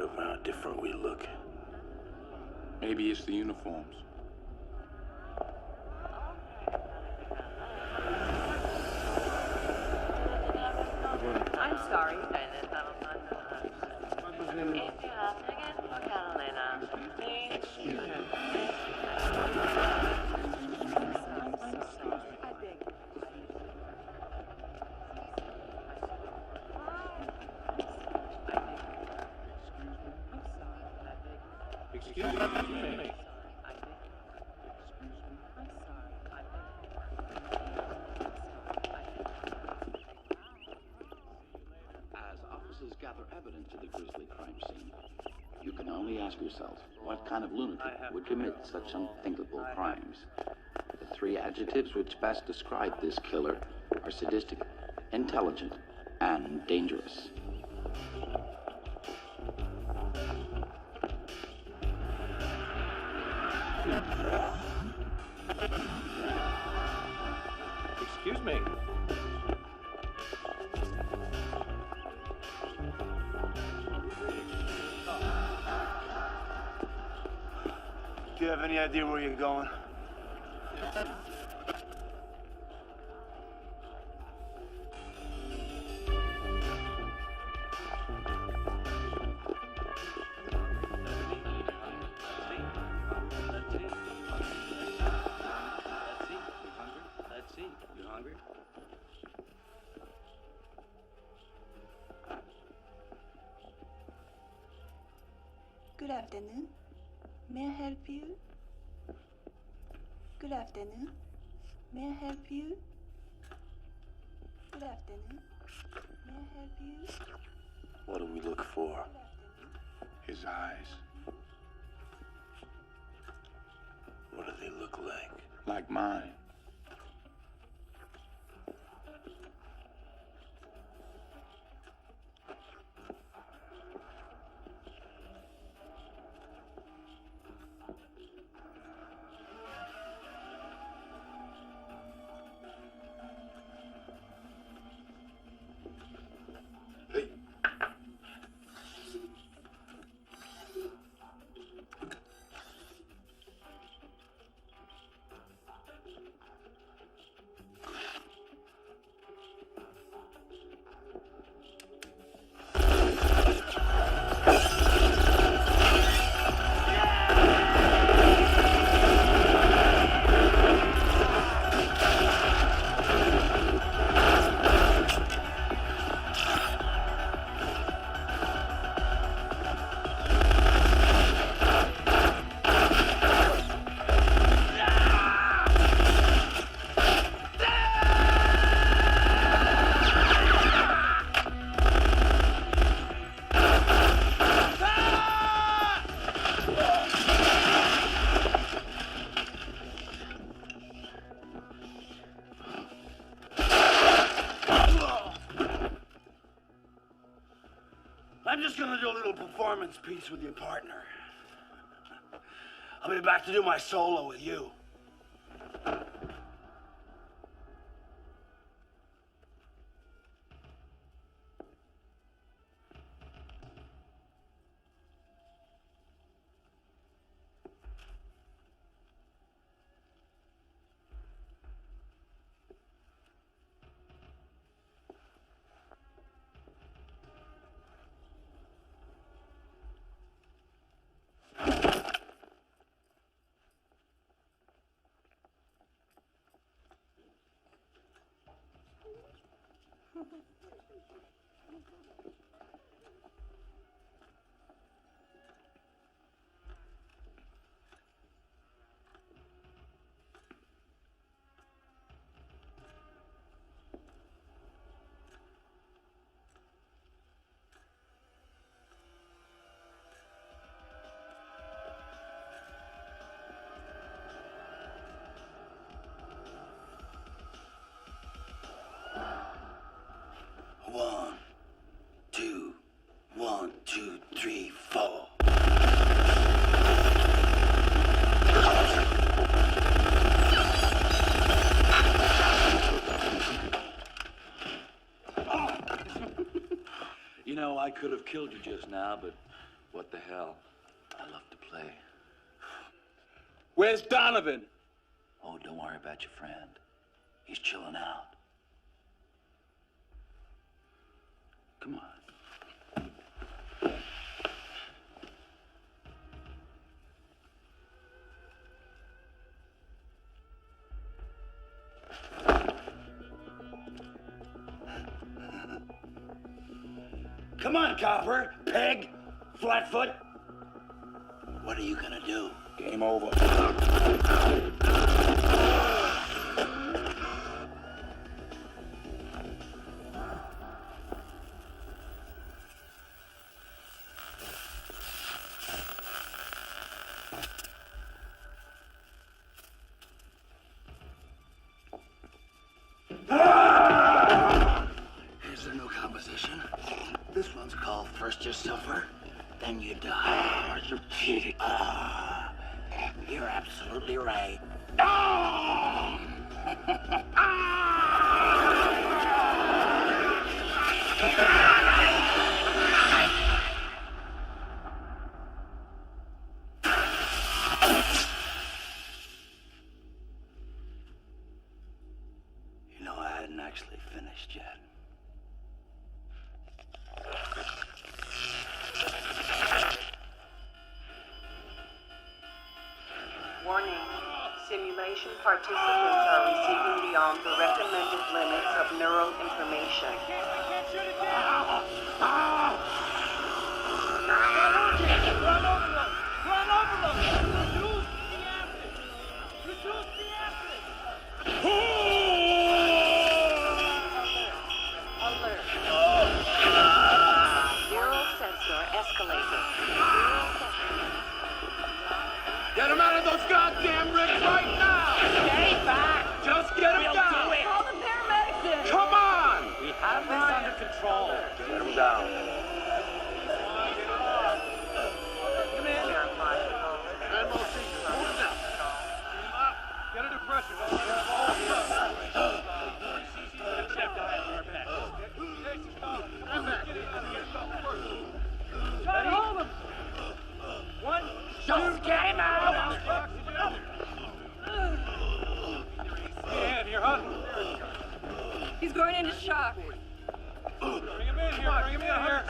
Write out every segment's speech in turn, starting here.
of how different we look. Maybe it's the uniforms. I'm sorry. Excuse me. As officers gather evidence of the grisly crime scene, you can only ask yourself what kind of lunatic would commit such unthinkable crimes. The three adjectives which best describe this killer are sadistic, intelligent, and dangerous. Excuse me. Do you have any idea where you're going? Let's see. You hungry? Good afternoon. May I help you? Good afternoon. May I help you? Good afternoon. May I help you? What do we look for? Good afternoon. His eyes. What do they look like? Like mine. Hey. I'm just gonna do a little performance piece with your partner. I'll be back to do my solo with you. One, two, three, four. You know, I could have killed you just now, but What the hell? I love to play. Where's Donovan? Oh, don't worry about your friend. He's chilling out. Come on. Come on, Copper, Peg, Flatfoot. What are you gonna do? Game over. Here's a new composition. This one's called First You Suffer, Then You Die. You cheated. You're absolutely right. You know, I hadn't actually finished yet. Warning. Simulation participants are receiving beyond the recommended limits of neural information. Alert. Neural sensor escalated. Get him out of those goddamn rigs right now! Stay back! Just get him down! Call the paramedics in! Come on! We have this under control. Get him down. Get under pressure. Hold him. One, Just get him out! hand here, huh? He's going into shock. Bring him in here. Bring him in here.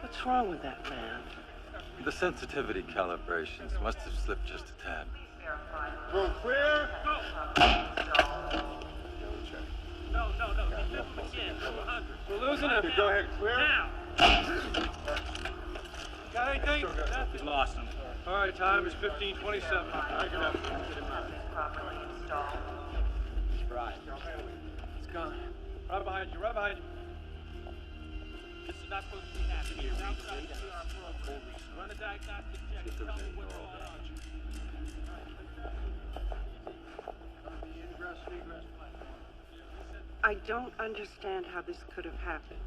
What's wrong with that man? The sensitivity calibrations must have slipped just a tad. Room clear. No. Get them again. 100. We're losing him. Go ahead, clear. Now. Got anything? We lost him. All right, time is 15:27. Properly installed. Right. It's gone. Right behind you. Right behind you. This is not supposed to be happening here. Run a diagnostic check. Tell me what's going on. I don't understand how this could have happened.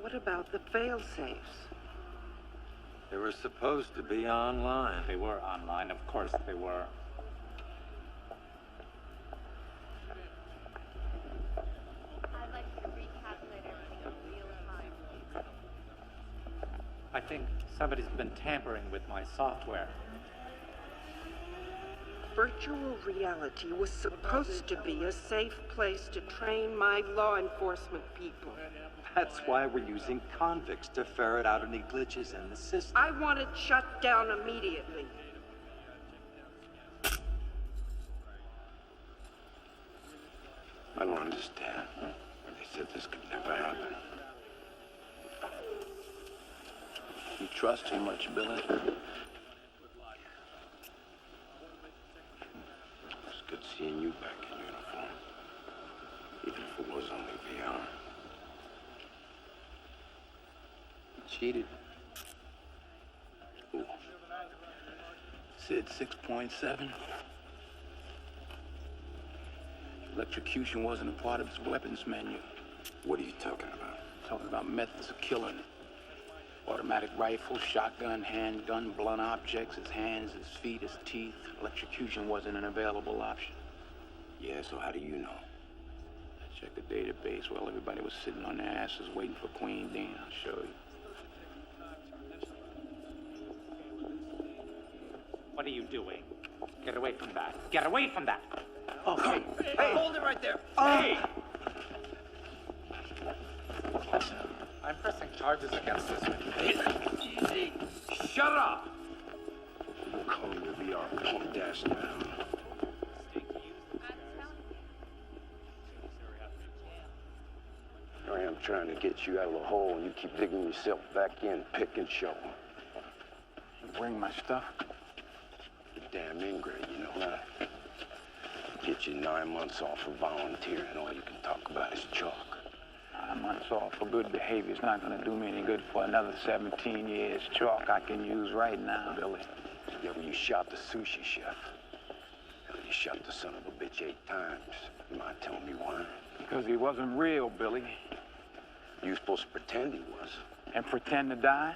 What about the fail-safes? They were supposed to be online. They were online, of course they were. I'd like you to recalculate everything in real time, please. I think somebody's been tampering with my software. Virtual reality was supposed to be a safe place to train my law enforcement people. That's why we're using convicts to ferret out any glitches in the system. I want it shut down immediately. I don't understand. They said this could never happen. You trust too much, Billy? It's good seeing you back in uniform. Even if it was only VR. Cheated. Ooh. Said 6.7. Electrocution wasn't a part of his weapons menu. What are you talking about? Talking about methods of killing. Automatic rifle, shotgun, handgun, blunt objects, his hands, his feet, his teeth. Electrocution wasn't an available option. Yeah, so how do you know? I checked the database while everybody was sitting on their asses waiting for Queen Dean. I'll show you. What are you doing? Get away from that. Get away from that. Okay. Hey, hold it right there. Hey! I'm pressing charges against this man. Easy. Shut up! We'll call you the R. Dash now. Here I am trying to get you out of the hole, and you keep digging yourself back in, pick and shovel. Bring my stuff. You're damn ingrate, you know that. Get you 9 months off for volunteering, all you can talk about is chalk. 9 months off for good behavior is not gonna do me any good for another 17 years. Chalk I can use right now, Billy. Yeah, well, you shot the sushi chef. Hell, you shot the son of a bitch 8 times. You mind telling me why? Because he wasn't real, Billy. You were supposed to pretend he was. And pretend to die?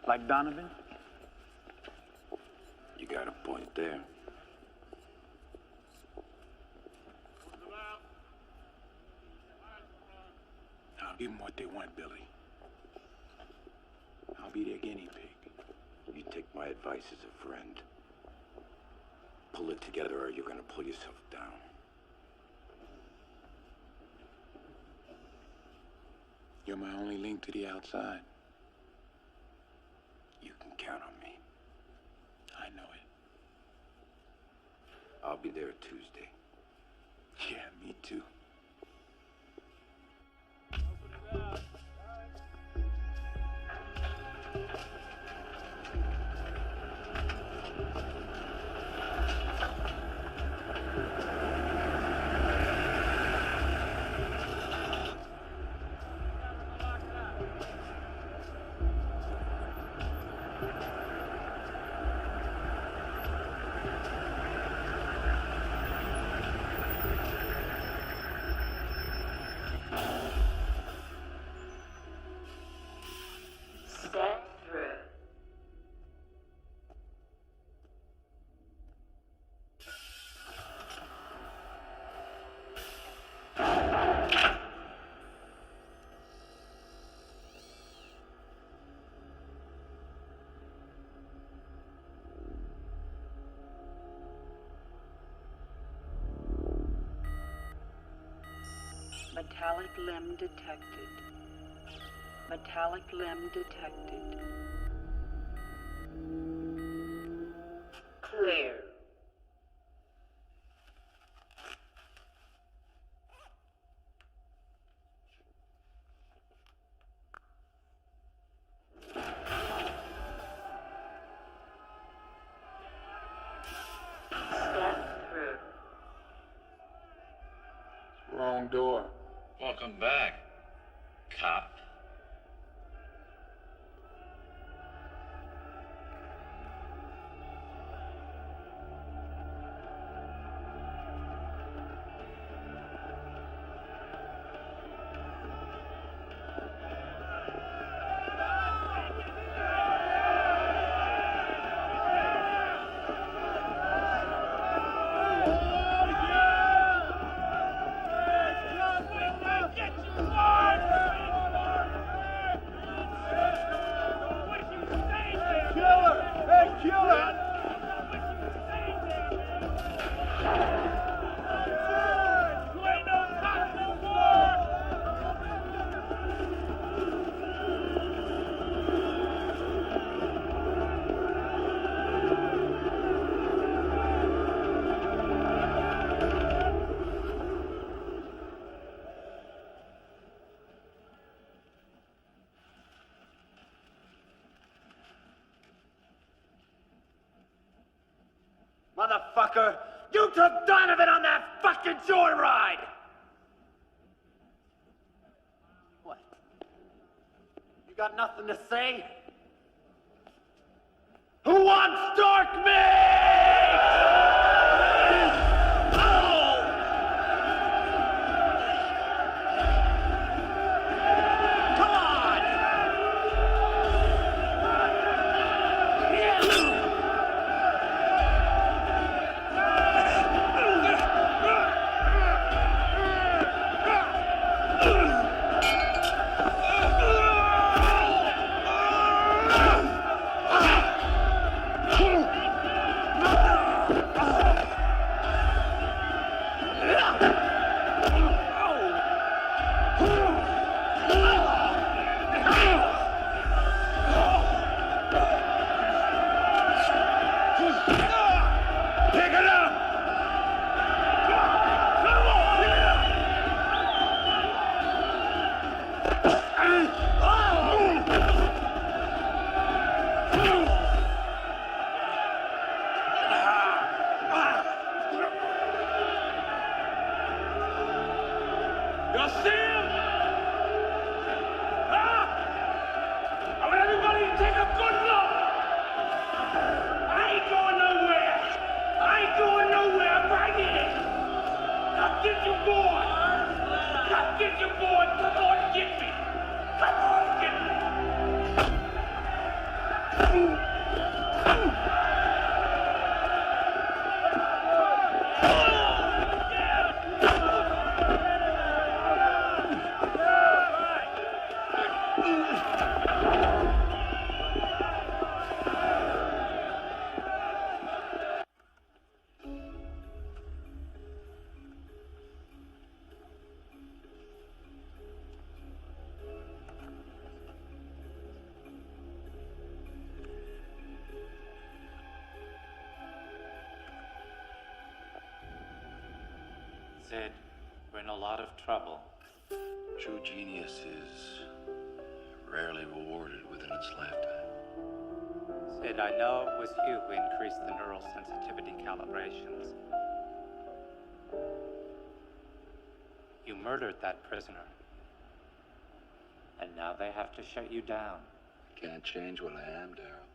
Like Donovan? You got a point there. I'll give them what they want, Billy. I'll be their guinea pig. You take my advice as a friend. Pull it together or you're gonna pull yourself down. You're my only link to the outside. You can count on me. I know it. I'll be there Tuesday. Yeah, me too. Step through. Metallic limb detected. Metallic limb detected. Clear. Step through. Wrong door. Welcome back, cop. Motherfucker! You took Donovan on that fucking joyride! What? You got nothing to say? Who wants dark meat? Oh! Come on! Get your boy! Get your boy! Come on, get me! Come on, get me! Sid, we're in a lot of trouble. True genius is rarely rewarded within its lifetime. Sid, I know it was you who increased the neural sensitivity calibrations. You murdered that prisoner. And now they have to shut you down. I can't change what I am, Daryl.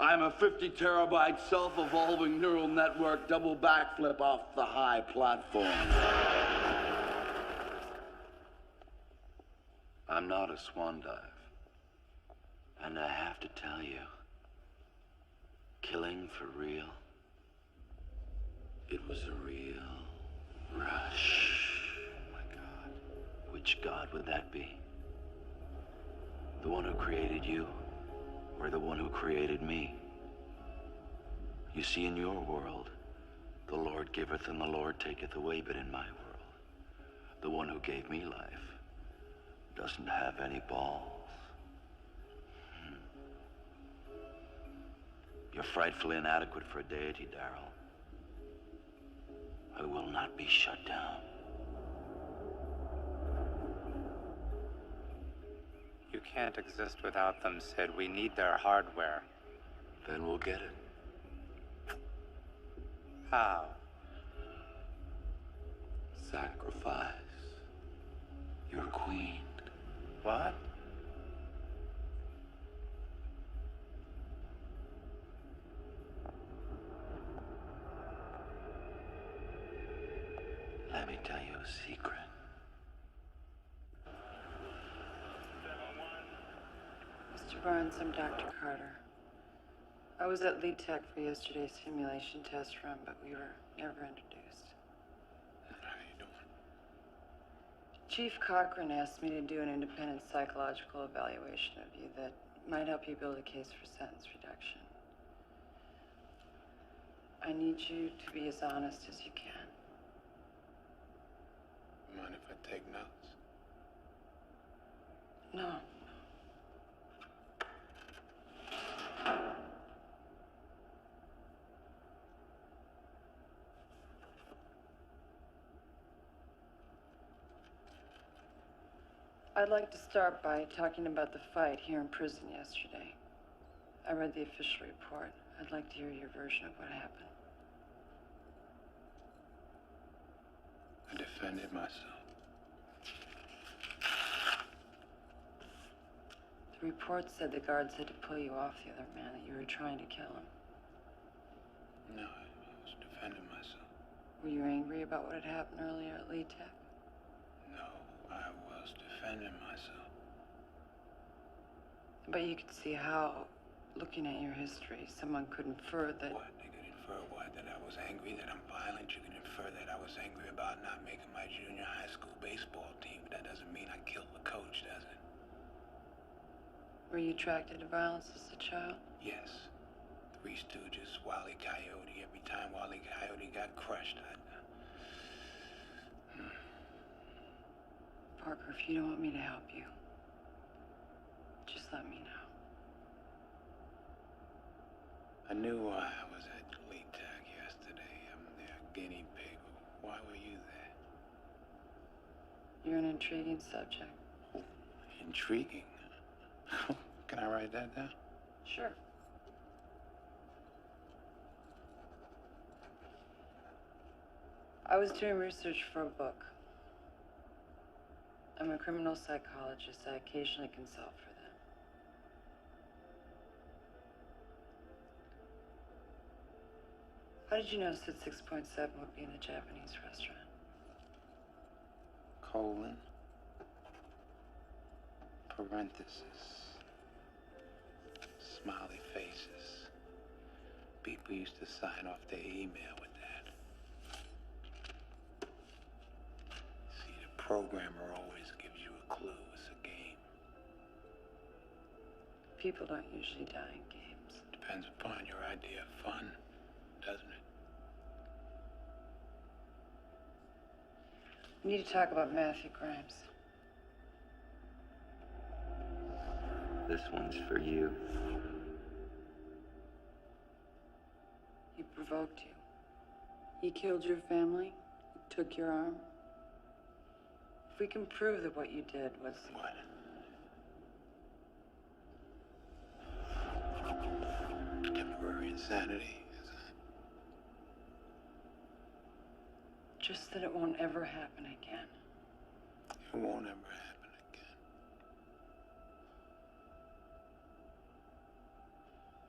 I'm a 50 terabyte self-evolving neural network double backflip off the high platform. I'm not a swan dive. And I have to tell you, killing for real, it was a real rush. Oh my God. Which God would that be? The one who created you? Or the one who created me? You see, in your world, the Lord giveth and the Lord taketh away, but in my world, the one who gave me life doesn't have any balls. You're frightfully inadequate for a deity, Daryl. I will not be shut down. You can't exist without them, Sid. We need their hardware. Then we'll get it. How? Sacrifice your queen. What? Let me tell you a secret. Mr. Barnes, I'm Dr. Carter. I was at Lead Tech for yesterday's simulation test run, but we were never introduced. How you doing? Chief Cochran asked me to do an independent psychological evaluation of you that might help you build a case for sentence reduction. I need you to be as honest as you can. Mind if I take notes? No. I'd like to start by talking about the fight here in prison yesterday. I read the official report. I'd like to hear your version of what happened. I defended myself. The report said the guards had to pull you off the other man, that you were trying to kill him. No, I was defending myself. Were you angry about what had happened earlier at Lead Tech? No, I was defending myself. But you could see how, looking at your history, someone could infer that... What? They could infer what? That I was angry, that I'm violent? You can infer that I was angry about not making my junior high school baseball team, but that doesn't mean I killed the coach, does it? Were you attracted to violence as a child? Yes. Three Stooges, Wile E. Coyote. Every time Wile E. Coyote got crushed, Parker, if you don't want me to help you, just let me know. I knew I was at Lead Tech yesterday. I'm their guinea pig. Why were you there? You're an intriguing subject. Intriguing. Can I write that down? Sure. I was doing research for a book. I'm a criminal psychologist. I occasionally consult for them. How did you notice that 6.7 would be in a Japanese restaurant? Colon. Parenthesis. Smiley faces. People used to sign off their email with that. See, the programmer always gives you a clue. It's a game. People don't usually die in games. Depends upon your idea of fun, doesn't it? We need to talk about Matthew Grimes. This one's for you. He provoked you. He killed your family. He took your arm. If we can prove that what you did was... What? Temporary insanity, isn't it? Just that it won't ever happen again. It won't ever happen again.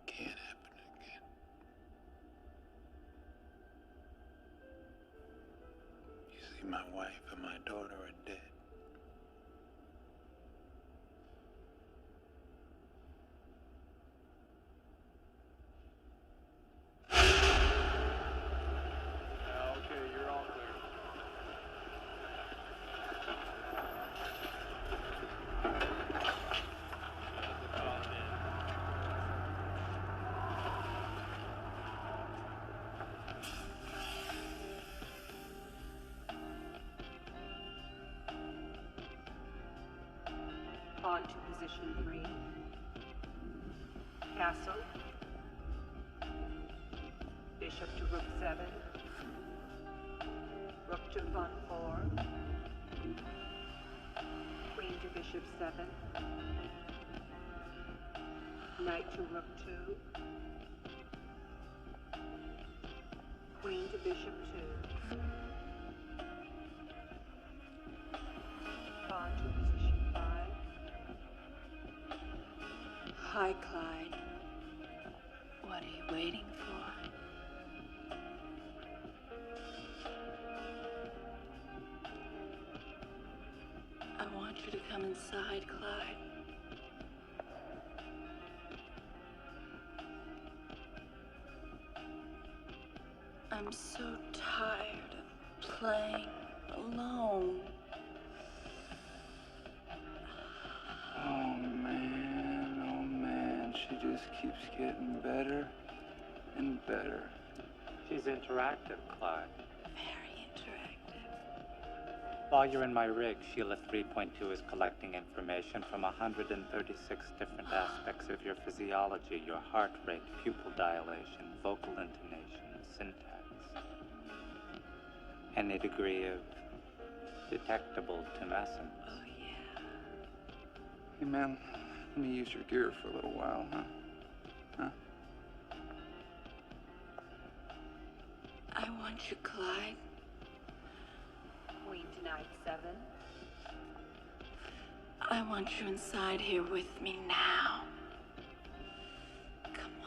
Can't happen again. You see, my wife and my daughter are dead. Okay, you're all clear. On to position 3. Castle. Bishop to rook 7. Rook to pawn 4. Queen to bishop 7. Knight to rook 2. Queen to bishop 2. Pawn to position 5. Hi, Clyde. What are you waiting for? I want you to come inside, Clyde. I'm so tired of playing alone. Oh man, she just keeps getting better and better. She's interactive, Clyde. Very interactive. While you're in my rig, Sheila 3.2 is collecting information from 136 different aspects of your physiology, your heart rate, pupil dilation, vocal intonation, syntax. Any degree of detectable tumescence. Oh, yeah. Hey man, let me use your gear for a little while, huh? I want you, Clyde. Queen to knight 7. I want you inside here with me now. Come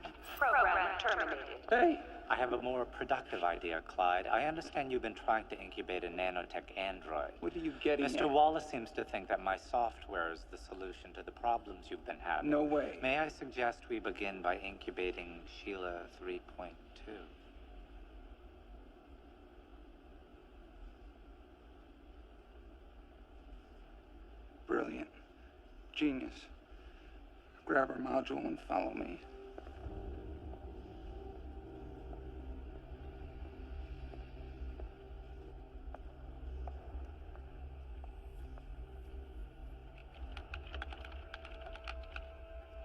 on. Program terminated. Hey! I have a more productive idea, Clyde. I understand you've been trying to incubate a nanotech android. What are you getting Mr. at? Wallace seems to think that my software is the solution to the problems you've been having. No way. May I suggest we begin by incubating Sheila 3.2? Brilliant. Genius. Grab her module and follow me.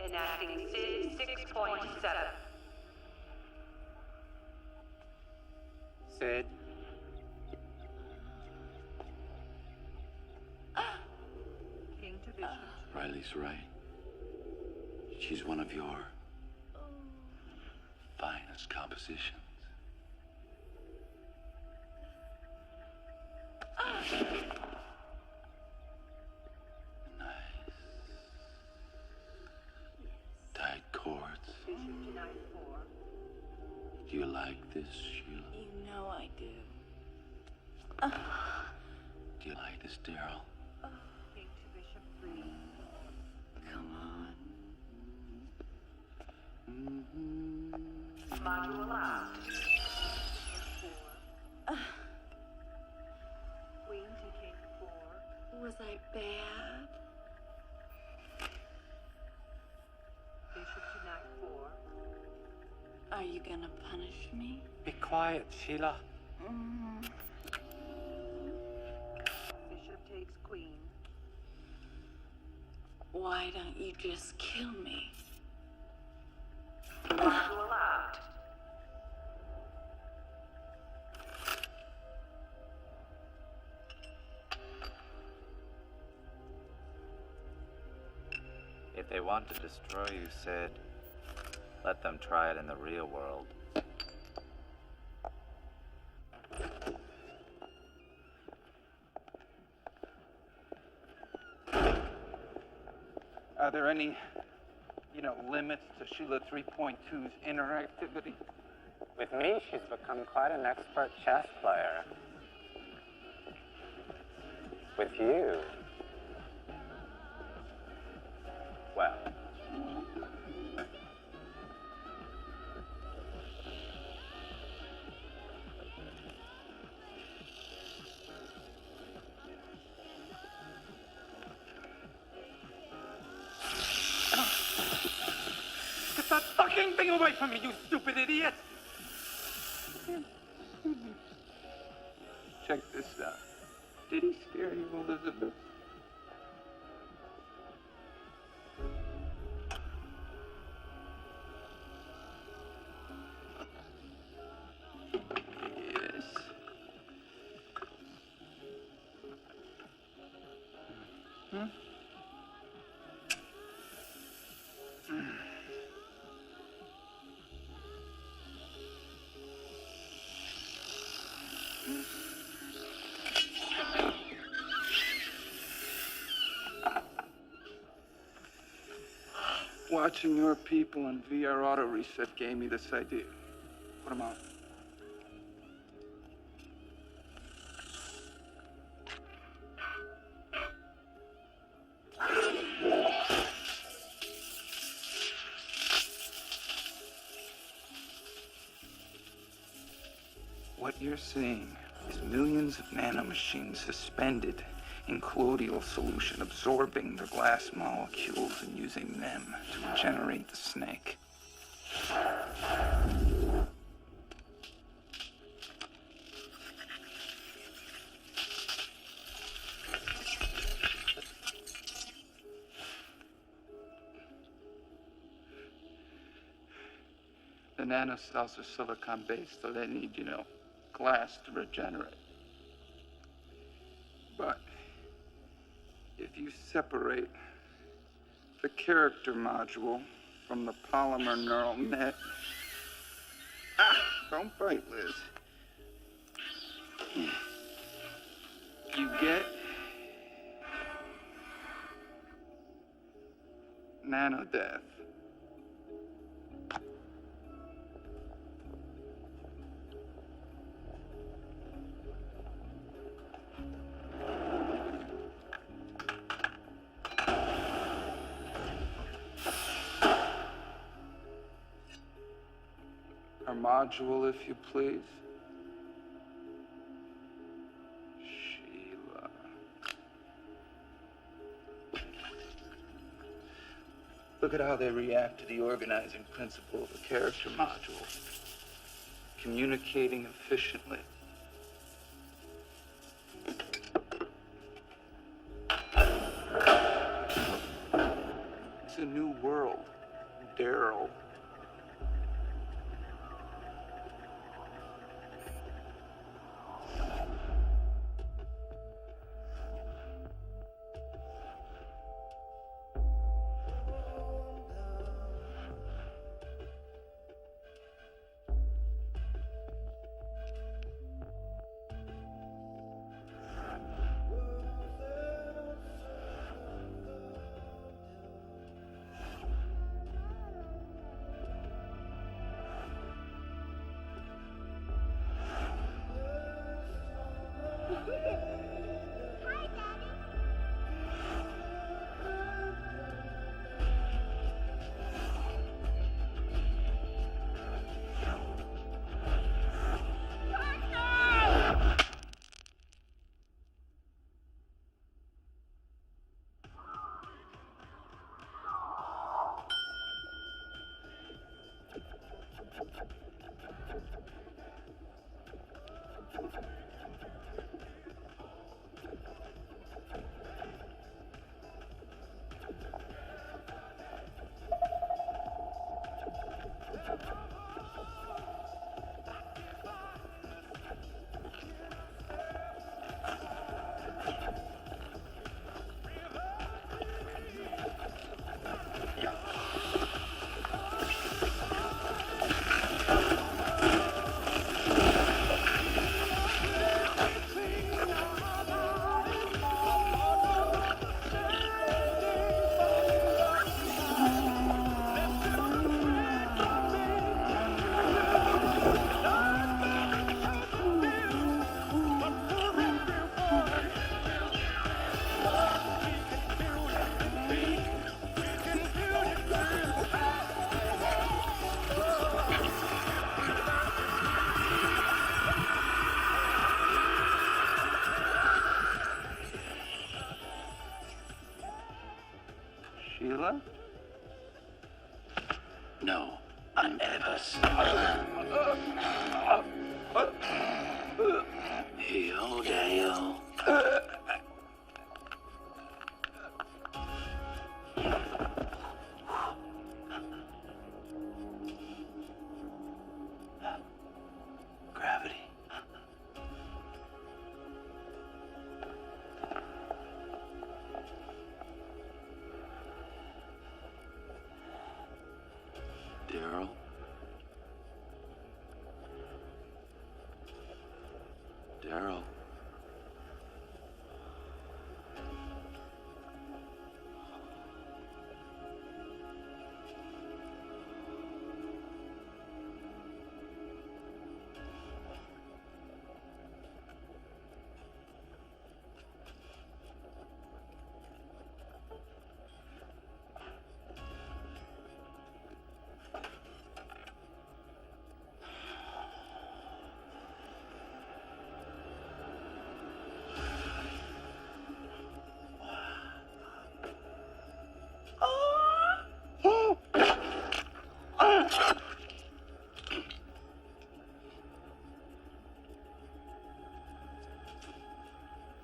Enacting SID 6.7. Sid? King to bishop. Riley's right. She's one of your finest compositions. Nice. Tight chords. Bishop to knight 4. Do you like this, Sheila? You know I do. Do you like this, Daryl? Bishop Green. Come on. Module out. Queen to King 4. Was I bad? Bishop to Knight 4. Are you gonna punish me? Be quiet, Sheila. Bishop takes Queen. Why don't you just kill me? Module out. If they want to destroy you, Sid, let them try it in the real world. Are there any, limits to Sheila 3.2's interactivity? With me, she's become quite an expert chess player. With you, well. Get that fucking thing away from me, you stupid idiot! Check this out. Did he scare you, Elizabeth? Yes. Watching your people in VR auto reset gave me this idea. Put them on. What you're seeing is millions of nanomachines suspended in colloidal solution, absorbing the glass molecules and using them to regenerate the snake. The nanocells are silicon-based, so they need, glass to regenerate. But if you separate the character module from the polymer neural net... Don't bite, Liz. You get... nanodeath. Our module, if you please. Sheila. Look at how they react to the organizing principle of the character module. Communicating efficiently. It's a new world, Daryl. Sheila? No, I'm Evers. Heel Dale. Gravity. Daryl. Daryl.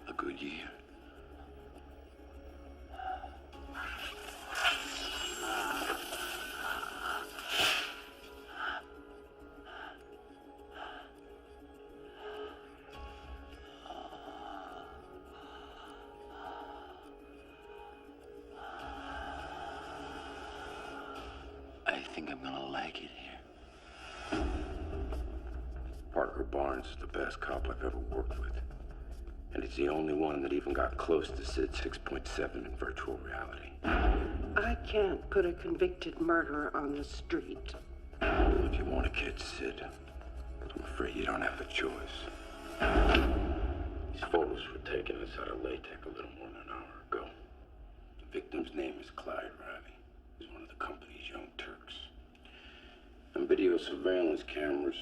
A good year. I think I'm gonna like it here. Parker Barnes is the best cop I've ever worked with. And he's the only one that even got close to Sid 6.7 in virtual reality. I can't put a convicted murderer on the street. Well, if you want to catch Sid, I'm afraid you don't have a choice. These photos were taken inside a LaTeX a little more than an hour ago. The victim's name is Clyde Riley. He's one of the company's young Turks. And video surveillance cameras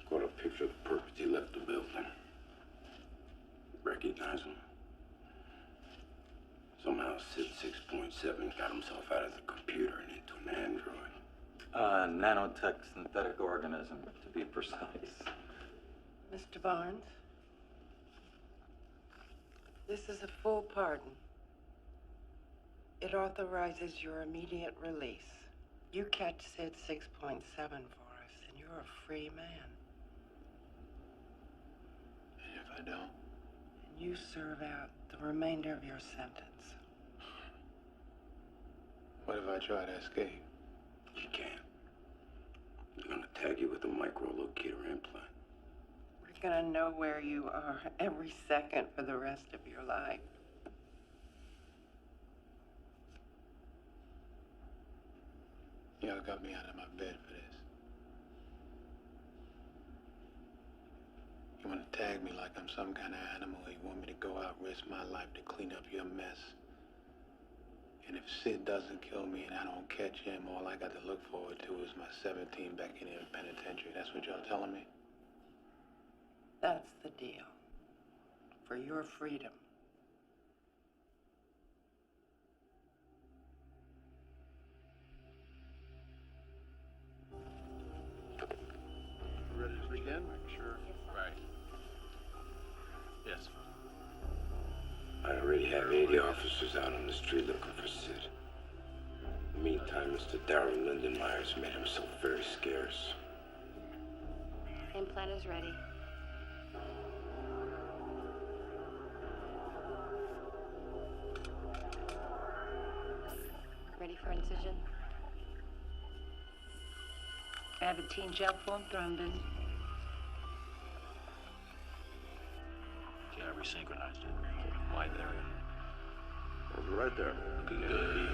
caught a picture of the purpose he left the building. Recognize him? Somehow Sid 6.7 got himself out of the computer and into an android. Nanotech synthetic organism, to be precise. Mr. Barnes, this is a full pardon. It authorizes your immediate release. You catch Sid 6.7 for us, and you're a free man. And if I don't? And you serve out the remainder of your sentence. What if I try to escape? You can't. They're gonna tag you with a micro-locator implant. We're gonna know where you are every second for the rest of your life. Y'all got me out of my bed for this. You want to tag me like I'm some kind of animal. You want me to go out, risk my life to clean up your mess. And if Sid doesn't kill me and I don't catch him, all I got to look forward to is my 17 back in the penitentiary. That's what y'all telling me? That's the deal. For your freedom. Ready to begin? Sure. Right. Yes. I already have 80 officers out on the street looking for Sid. In the meantime, Mr. Darrell Lindenmeyer's made himself very scarce. Implant is ready. Ready for incision? Avitine gel form thrombin. Yeah, I resynchronized it. Wide area. Right there. Looking good.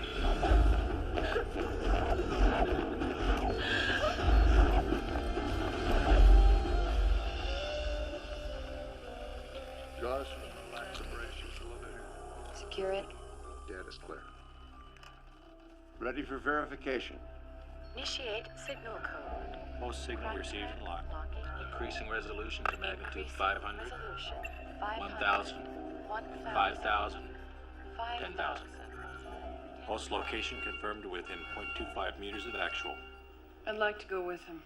Jaws, relax the brace just a little bit here. Secure it. Data's clear. Ready for verification. Initiate signal code. Most signal received and locked. Increasing resolution to magnitude 500, Resolution 1,000, 5,000, 10,000. Host location confirmed within 0.25 meters of actual. I'd like to go with him.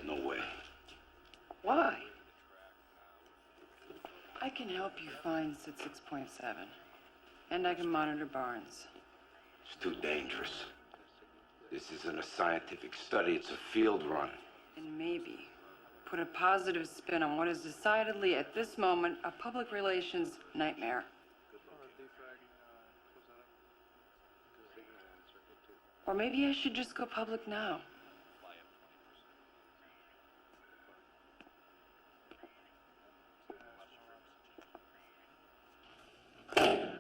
No way. Why? I can help you find Sid 6.7. And I can monitor Barnes. It's too dangerous. This isn't a scientific study, it's a field run. And maybe put a positive spin on what is decidedly, at this moment, a public relations nightmare. Or maybe I should just go public now.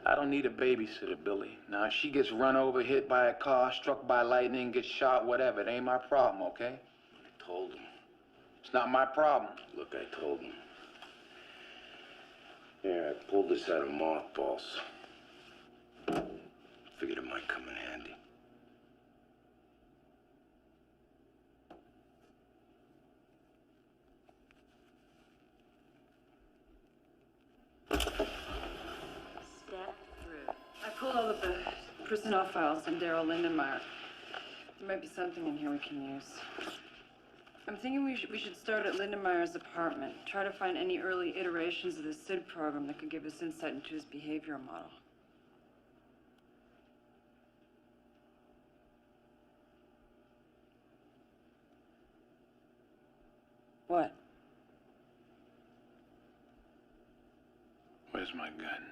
I don't need a babysitter, Billy. Now, if she gets run over, hit by a car, struck by lightning, gets shot, whatever, it ain't my problem, okay? I told him. It's not my problem. Look, I told him. Yeah, I pulled this out of mothballs. Figured it might come in handy. I pulled all of the personnel files from Daryl Lindenmeyer. There might be something in here we can use. I'm thinking we should start at Lindenmeyer's apartment. Try to find any early iterations of the SID program that could give us insight into his behavioral model. What? Where's my gun?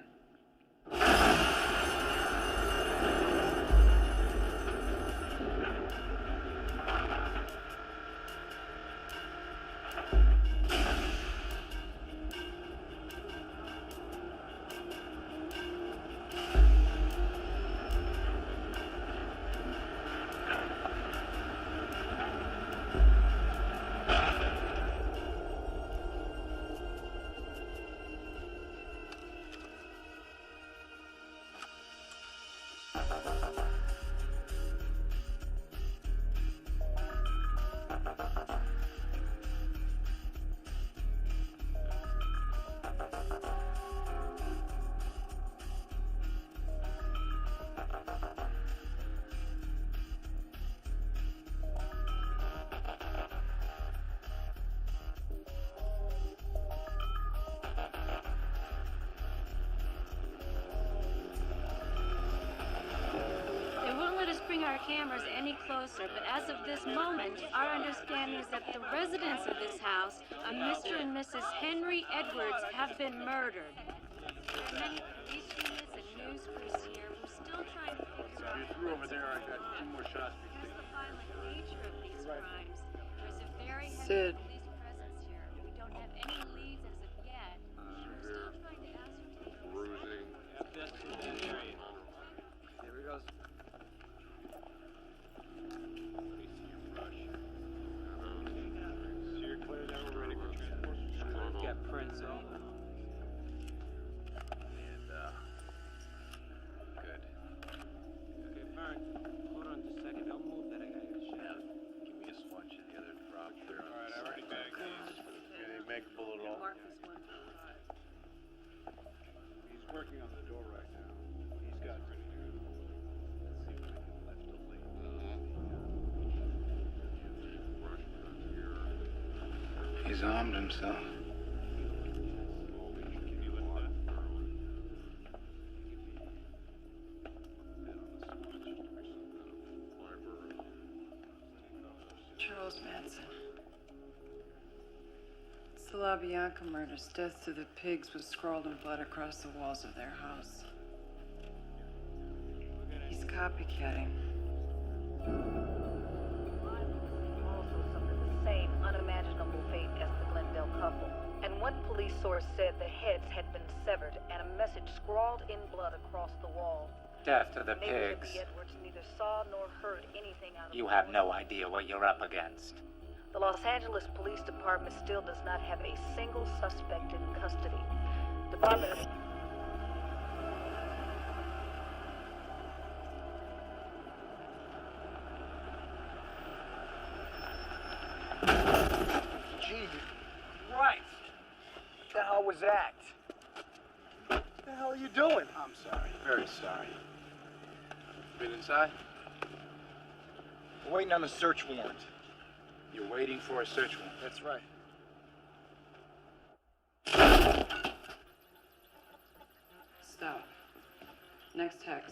Our cameras any closer, but as of this moment, our understanding is that the residents of this house, a Mr. and Mrs. Henry Edwards, have been murdered. There are many police units and news crews here who are still trying to figure out through over there. I got 2 more shots. the violent nature of these crimes. There's a very heavy Sid. police presence here. We don't have any leads as of yet. We're still trying to ascertain. Cruising. Here we go. Got prints on. And, good. Okay, Vern, hold on just a second. Don't move that. I gotta get a shot. Give me a swatch of the other drop there. Alright, I already bagged these. Okay, they make a bullet all. He's working on the door right now. He's got pretty good. Let's see if we can lift the lead. He's armed himself. Charles Manson. It's the LaBianca murders. Death to the pigs was scrawled in blood across the walls of their house. He's copycatting. Also suffered the same unimaginable fate as the Glendale couple. And one police source said the heads had been severed and a message scrawled in blood across the wall. Death to the Neighbors pigs. of the Edwards neither saw nor heard anything out of You the have woman. no idea what you're up against. The Los Angeles Police Department still does not have a single suspect in custody. Department of... Jesus Christ! What the hell was that? What the hell hell are you doing? I'm sorry, very sorry. Been inside? We're waiting on a search warrant. You're waiting for a search warrant? That's right. Stop. Next hex.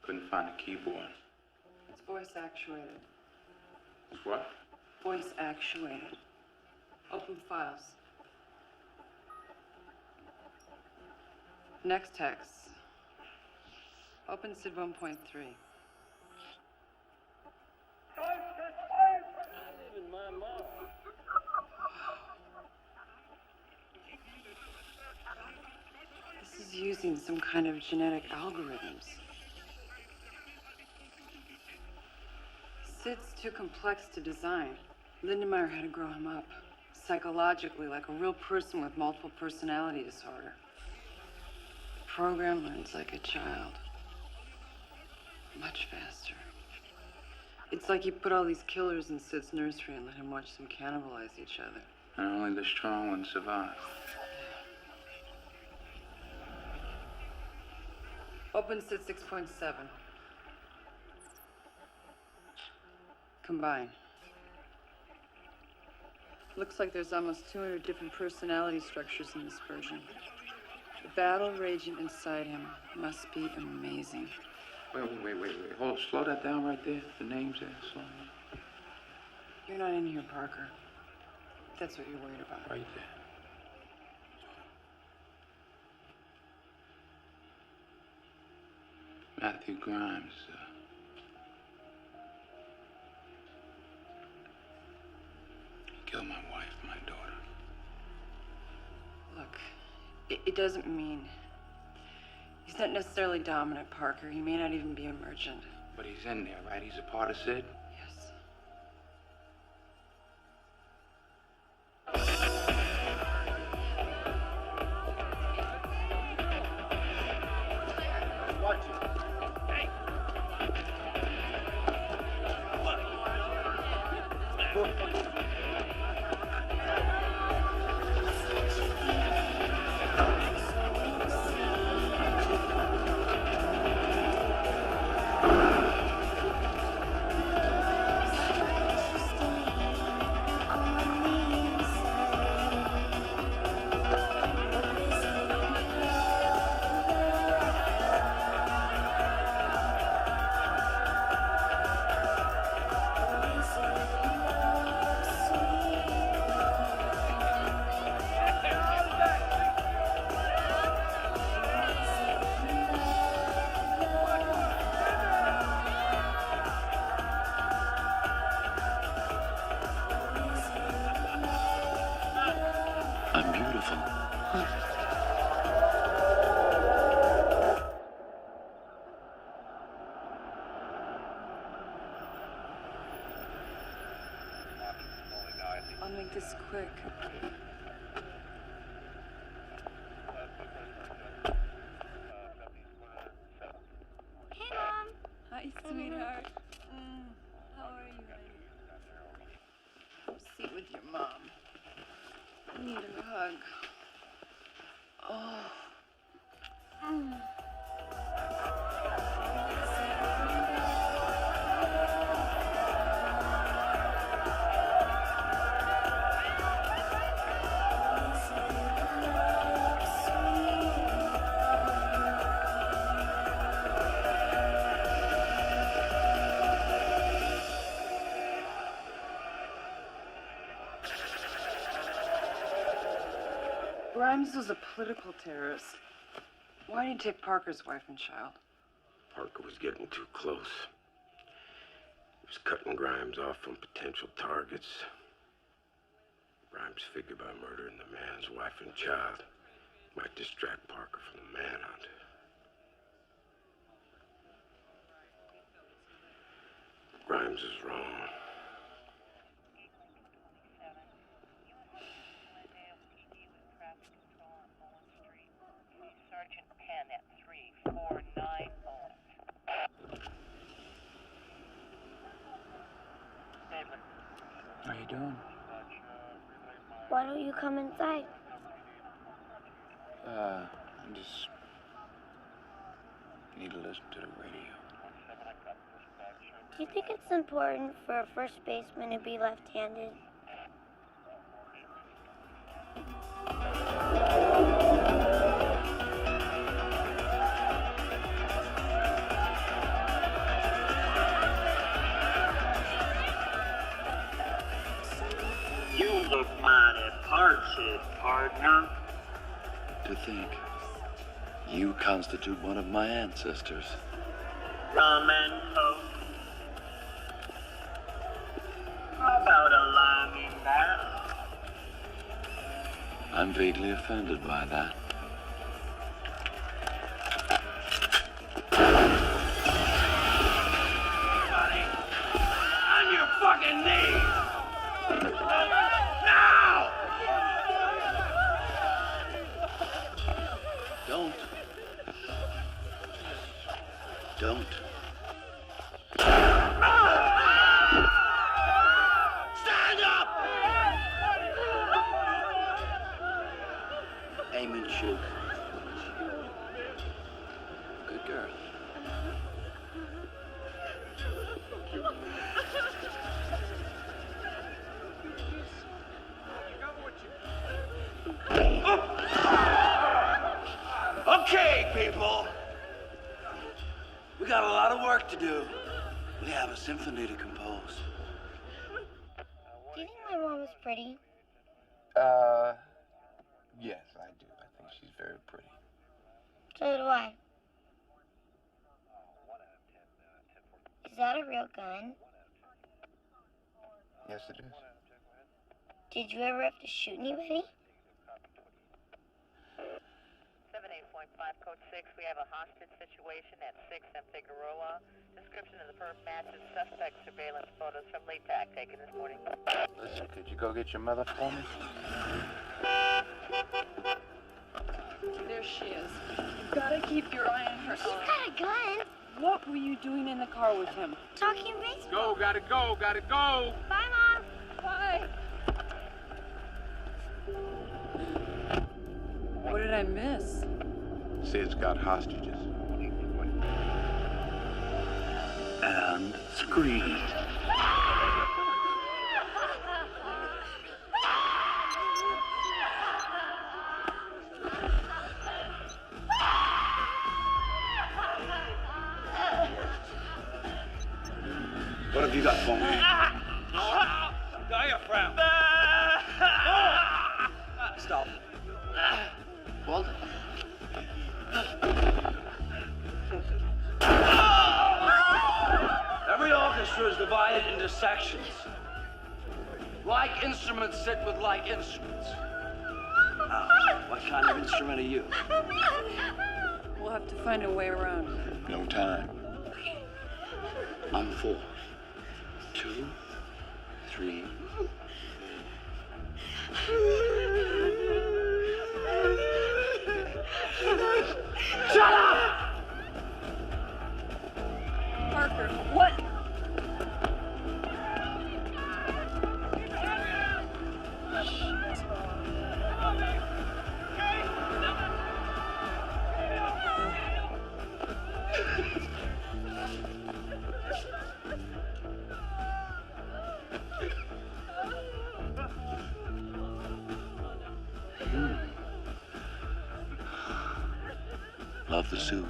Couldn't find a keyboard. It's voice actuated. It's what? Voice actuated. Open files. Next hex. Open SID 1.3. This is using some kind of genetic algorithms. Sid's too complex to design. Lindenmeyer had to grow him up, psychologically, like a real person with multiple personality disorder. The program learns like a child. Much faster. It's like you put all these killers in Sid's nursery and let him watch them cannibalize each other. And only the strong ones survive. Open SID 6.7. Combine. Looks like there's almost 200 different personality structures in this version. The battle raging inside him must be amazing. Wait. Hold, slow that down right there. The names there, slow down. You're not in here, Parker. That's what you're worried about. Right there. Matthew Grimes. He killed my wife, my daughter. Look, it doesn't mean... He's not necessarily dominant, Parker. He may not even be emergent. But he's in there, right? He's a part of Sid? Yes. Watch it. Hey! I'm beautiful. I'll make this quick. Hey, Mom. Hi, sweetheart. How are you, honey? Sit with your mom. I need a hug. Oh. Grimes was a political terrorist. Why did he take Parker's wife and child? Parker was getting too close. He was cutting Grimes off from potential targets. Grimes figured by murdering the man's wife and child might distract Parker from the manhunt. Grimes is wrong. Sergeant Penn at 3490. How you doing? Why don't you come inside? I just need to listen to the radio. Do you think it's important for a first baseman to be left-handed? You look mighty parched, partner. To think, you constitute one of my ancestors. Rum and coke. How about a lime in that? I'm vaguely offended by that. Everybody, on your fucking knees! Now! Don't. Stand up! Aim and shoot. Good girl. Okay, people. We got a lot of work to do. We have a symphony to compose. Do you think my mom is pretty? Yes, I do. I think she's very pretty. So do I. Is that a real gun? Yes, it is. Did you ever have to shoot anybody? 78.5, Code 6, we have a hostage situation at 6 and Figueroa. Description of the perp matches suspect surveillance photos from LETAC taken this morning. Listen, could you go get your mother for me? There she is. You've got to keep your eye on her. She's got a gun. What were you doing in the car with him? Talking baseball. Go, gotta go, gotta go. Bye, Mom. Bye. What did I miss? Sid's got hostages. And screamed. What have you got for me? Diaphragm. Stop. Walter? Every orchestra is divided into sections. Like instruments sit with like instruments. What kind of instrument are you? We'll have to find a way around. No time. On 4. 2, 3. Shut up! Parker, what? Love the suit.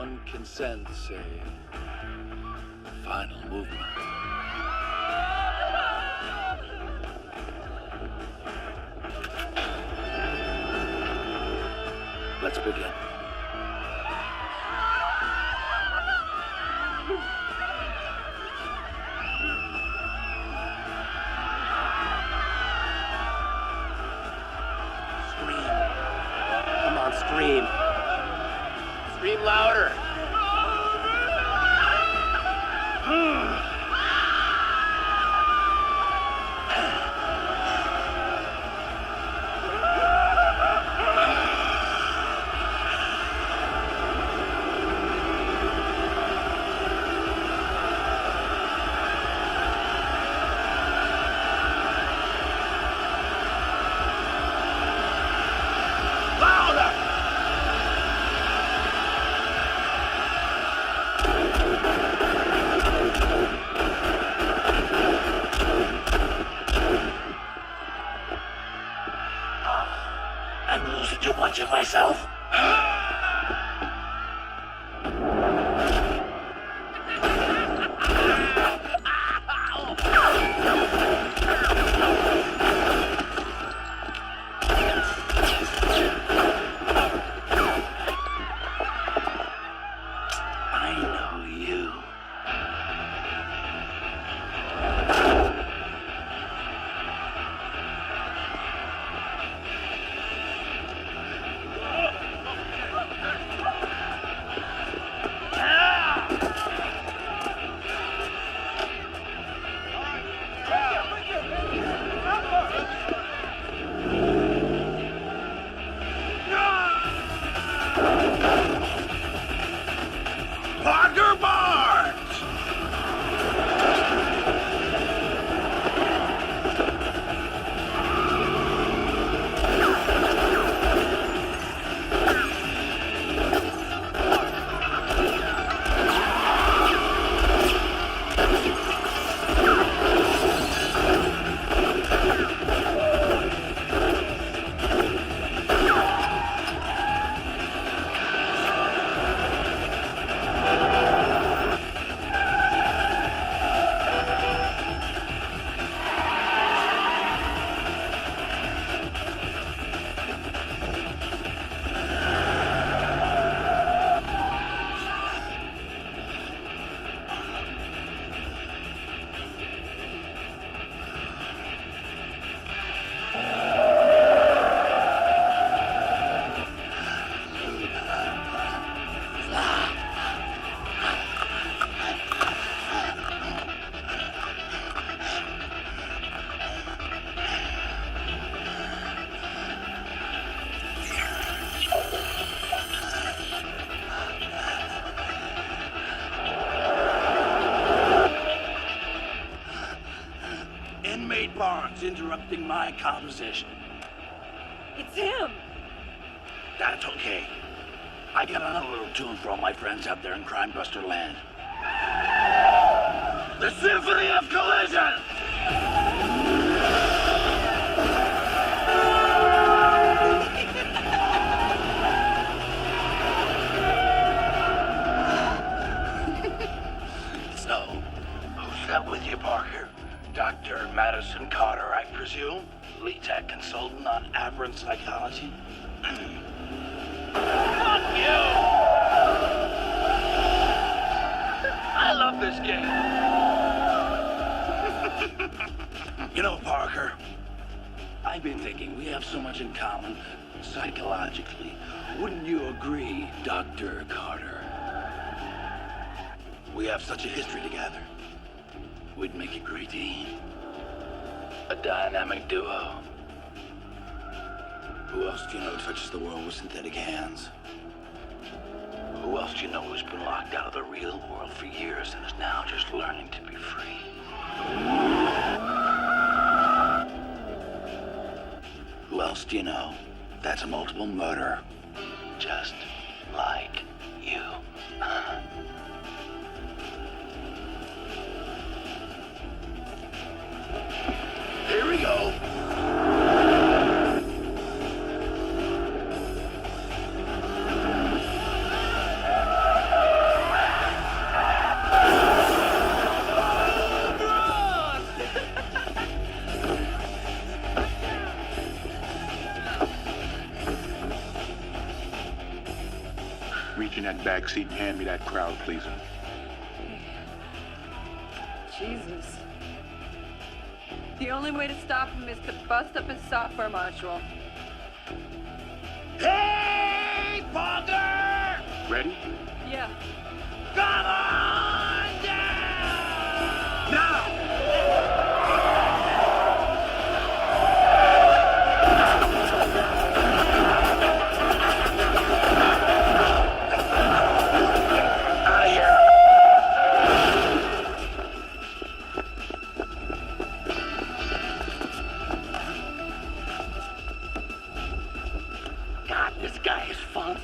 One can sense a final movement. Let's begin. Come on, scream. Scream louder. I'm losing too much of myself. I know you. Parker Barnes! Inmate Barnes interrupting my composition. It's him! That's okay. I got another little tune for all my friends out there in Crime Buster Land. The Symphony of Collision! So, who's that with you, Parker? Dr. Madison Carter, I presume? LETAC consultant on aberrant psychology? Fuck you! I love this game. You know, Parker, I've been thinking we have so much in common psychologically. Wouldn't you agree, Dr. Carter? We have such a history together. We'd make a great team. A dynamic duo. Who else do you know touches the world with synthetic hands? Who else do you know who's been locked out of the real world for years and is now just learning to be free? Who else do you know that's a multiple murderer? Just like you. Here we go. back seat and hand me that crowd pleaser. Jesus. The only way to stop him is to bust up his software module. Hey, Parker! Ready? Yeah. Come on down! Now! God, this guy is fun.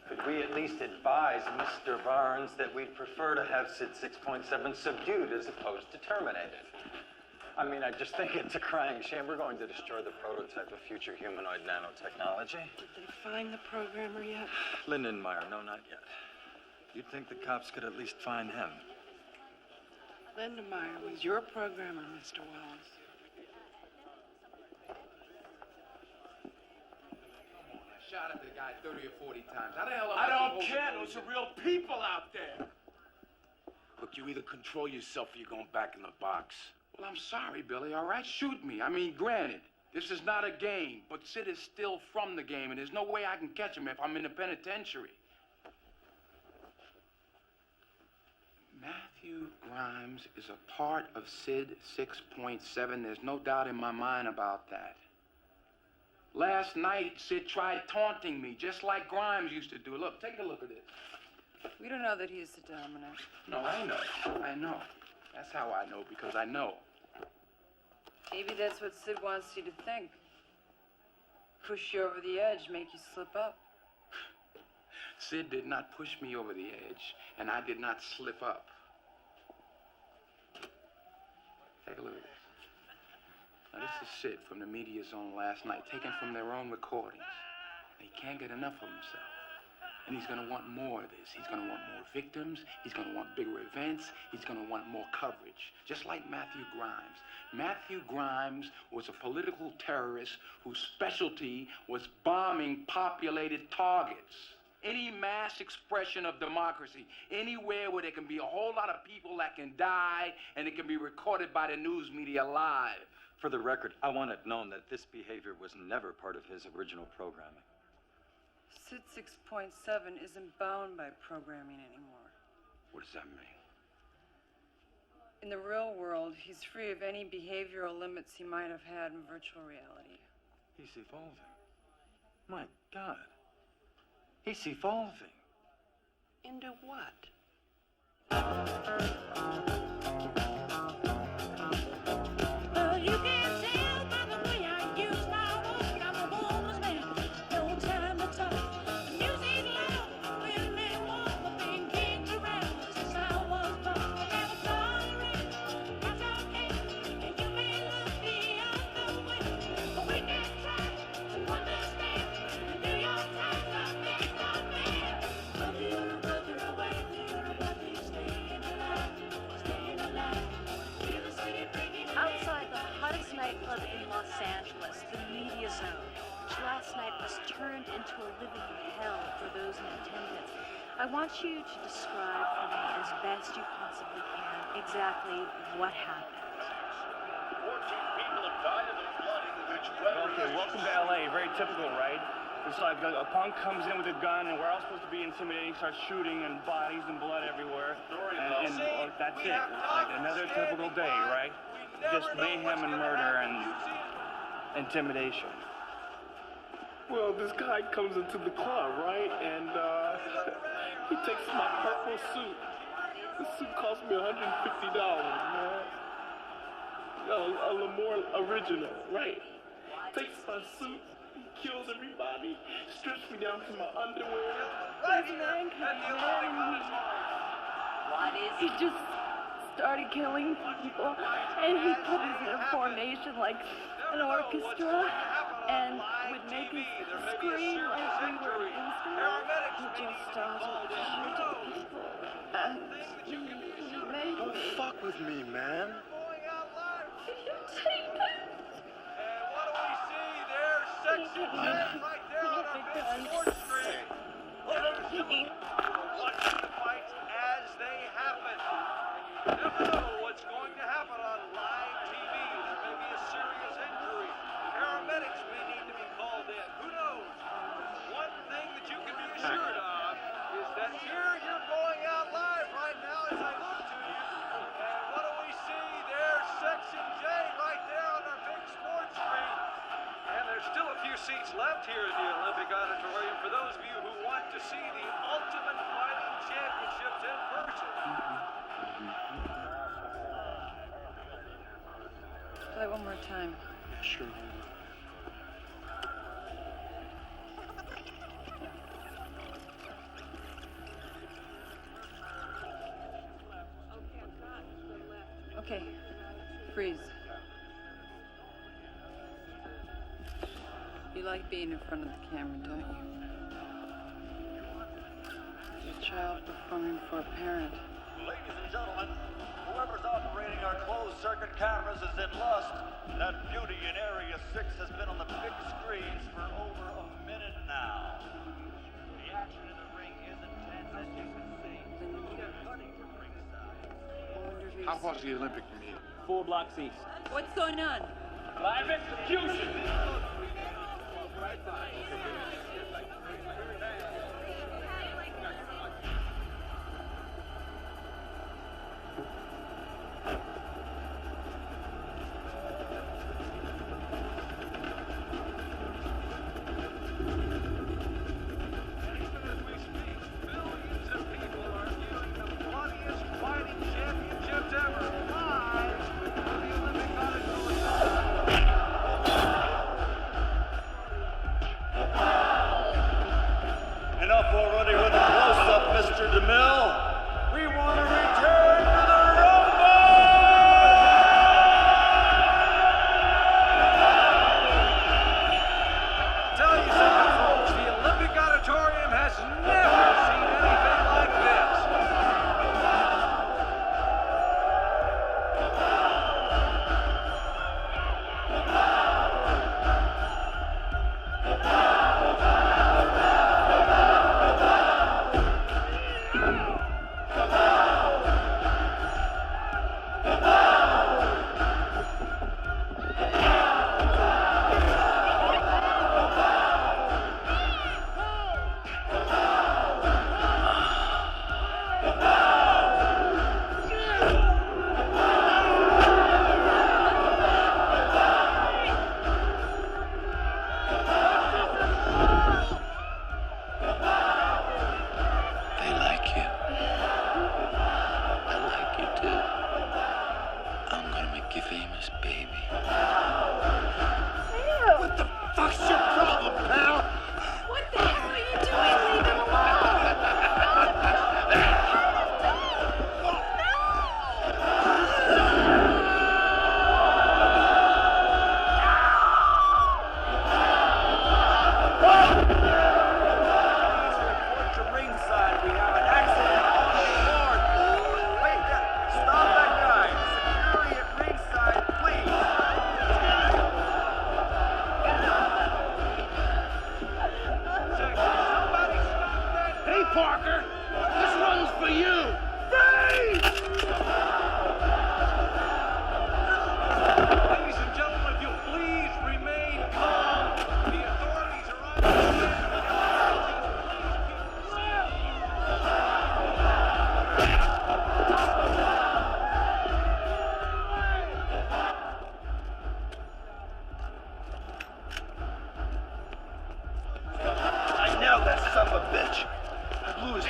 Could we at least advise Mr. Barnes that we'd prefer to have SID 6.7 subdued as opposed to terminated? I mean, I just think it's a crying shame. We're going to destroy the prototype of future humanoid nanotechnology. Did they find the programmer yet? Lindenmeyer, no, not yet. You'd think the cops could at least find him. Lindenmeyer was your programmer, Mr. Wells. Shot at the guy 30 or 40 times. How the hell I don't care. Those are real people out there. Look, you either control yourself or you're going back in the box. Well, I'm sorry, Billy, all right? Shoot me. I mean, granted, this is not a game, but Sid is still from the game, and there's no way I can catch him if I'm in the penitentiary. Matthew Grimes is a part of SID 6.7. There's no doubt in my mind about that. Last night, Sid tried taunting me, just like Grimes used to do. Look, take a look at this. We don't know that he's the dominant. No, I know. That's how I know, because I know. Maybe that's what Sid wants you to think. Push you over the edge, make you slip up. Sid did not push me over the edge, and I did not slip up. Take a look at this. Now, this is Sid from the Media Zone last night, taken from their own recordings. He can't get enough of himself. And he's gonna want more of this. He's gonna want more victims. He's gonna want bigger events. He's gonna want more coverage. Just like Matthew Grimes. Matthew Grimes was a political terrorist whose specialty was bombing populated targets. Any mass expression of democracy, anywhere where there can be a whole lot of people that can die and it can be recorded by the news media live. For the record, I want it known that this behavior was never part of his original programming. SID 6.7 isn't bound by programming anymore. What does that mean? In the real world, he's free of any behavioral limits he might have had in virtual reality. He's evolving. My God. He's evolving. Into what? Well, you can tell by the way I use my walk. I'm a woman's man. No time to talk. The music loud. Women walk. I've been kicked around since I was born. I never tolerate what's okay. And you may look the other way. But we can try to understand. Do your times are fixed on me. Whether you're a brother away, you're a brother staying alive. Staying alive. Feel the city breaking. Outside the hottest nightclub in Los Angeles, the Media Zone, which last night was turned into a living hell for those in attendance. I want you to describe for me as best you possibly can exactly what happened. 14 people have died of the flooding, which Okay, welcome to LA. Very typical, right? It's like a punk comes in with a gun and we're all supposed to be intimidating, starts shooting and bodies and blood everywhere. And that's it. It's like another typical day, right? Just mayhem and murder and intimidation. Well, this guy comes into the club, right? And he takes my purple suit. This suit cost me $150, man. A Lemoore original, right? Takes my suit, kills everybody, strips me down to my underwear. He just started killing people, and he put us in a formation like an orchestra. and would make us scream like we were instruments. He just started shooting people at me. Don't fuck with me, man. Section J right there on our big sports screen. Watching the fights as they happen. You never know what's going to happen on live TV. There may be a serious injury. Paramedics may need to be called in. Who knows? One thing that you can be assured of is that here you're going out live right now as I look to you. And what do we see? There's Section J right there on our big sports screen. And there's still a few seats left here in the Olympic Auditorium for those of you who want to see the Ultimate Fighting Championships in person. Play one more time. Sure. Okay, freeze. You like being in front of the camera, don't you? You're a child performing for a parent. Ladies and gentlemen, whoever's operating our closed-circuit cameras is in lust. That beauty in Area 6 has been on the big screens for over a minute now. The action in the ring is intense, as you can see. They're cutting from ringside. How far's the Olympic meet? 4 blocks east. What's going on? Live execution! Enough already with a close-up, Mr. DeMille. We want to return to the Rumble! Tell you something, folks. The Olympic Auditorium has never seen anything like this. They like you. I like you too. I'm gonna make you famous, baby. What the fuck's your problem, pal? What the hell are you doing? Leave him alone! To ringside, we have an accident on the board. Wait, stop that guy. Security at ringside, please. Somebody stop that. Hey, Parker! This one's for you! Freeze! Ladies and gentlemen, if you'll please remain calm. The authorities are on the I nailed that son of a bitch. I blew his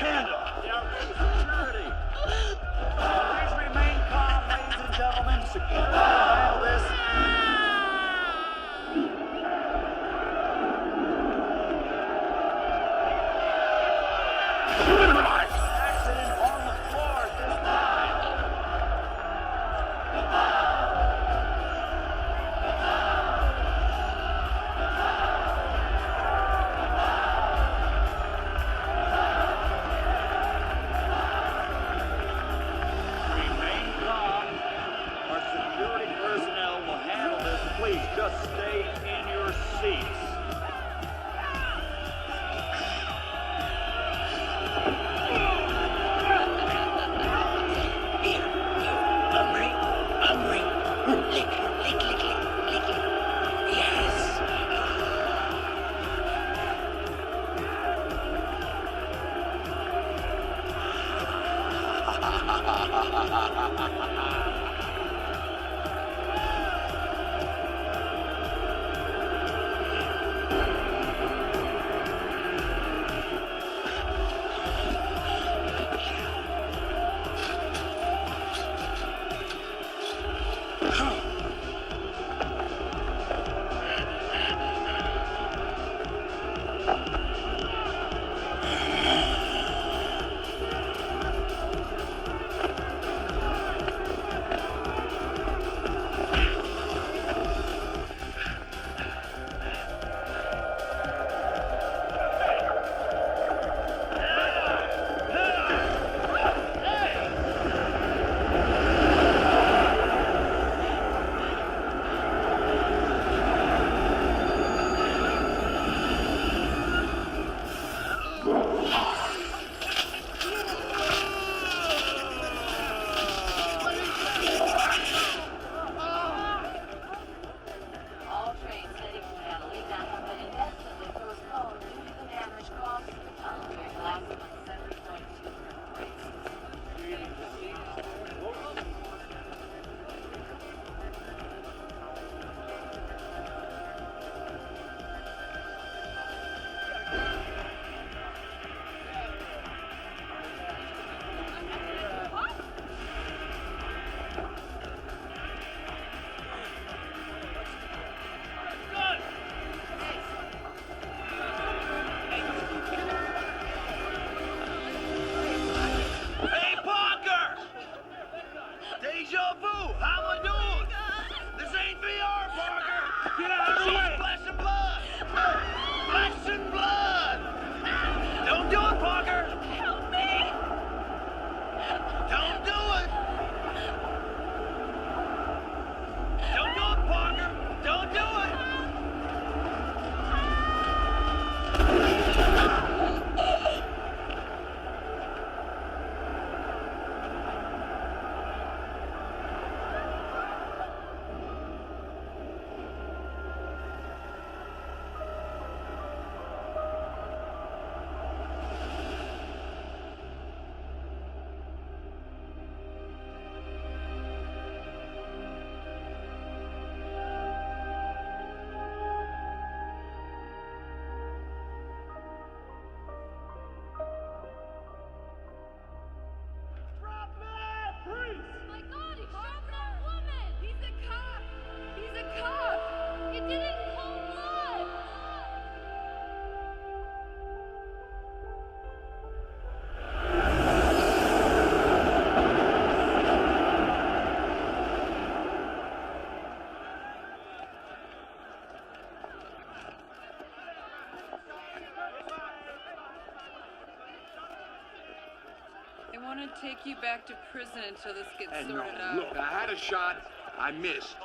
They want to take you back to prison until this gets Hey, sorted no, out. look, I had a shot. I missed.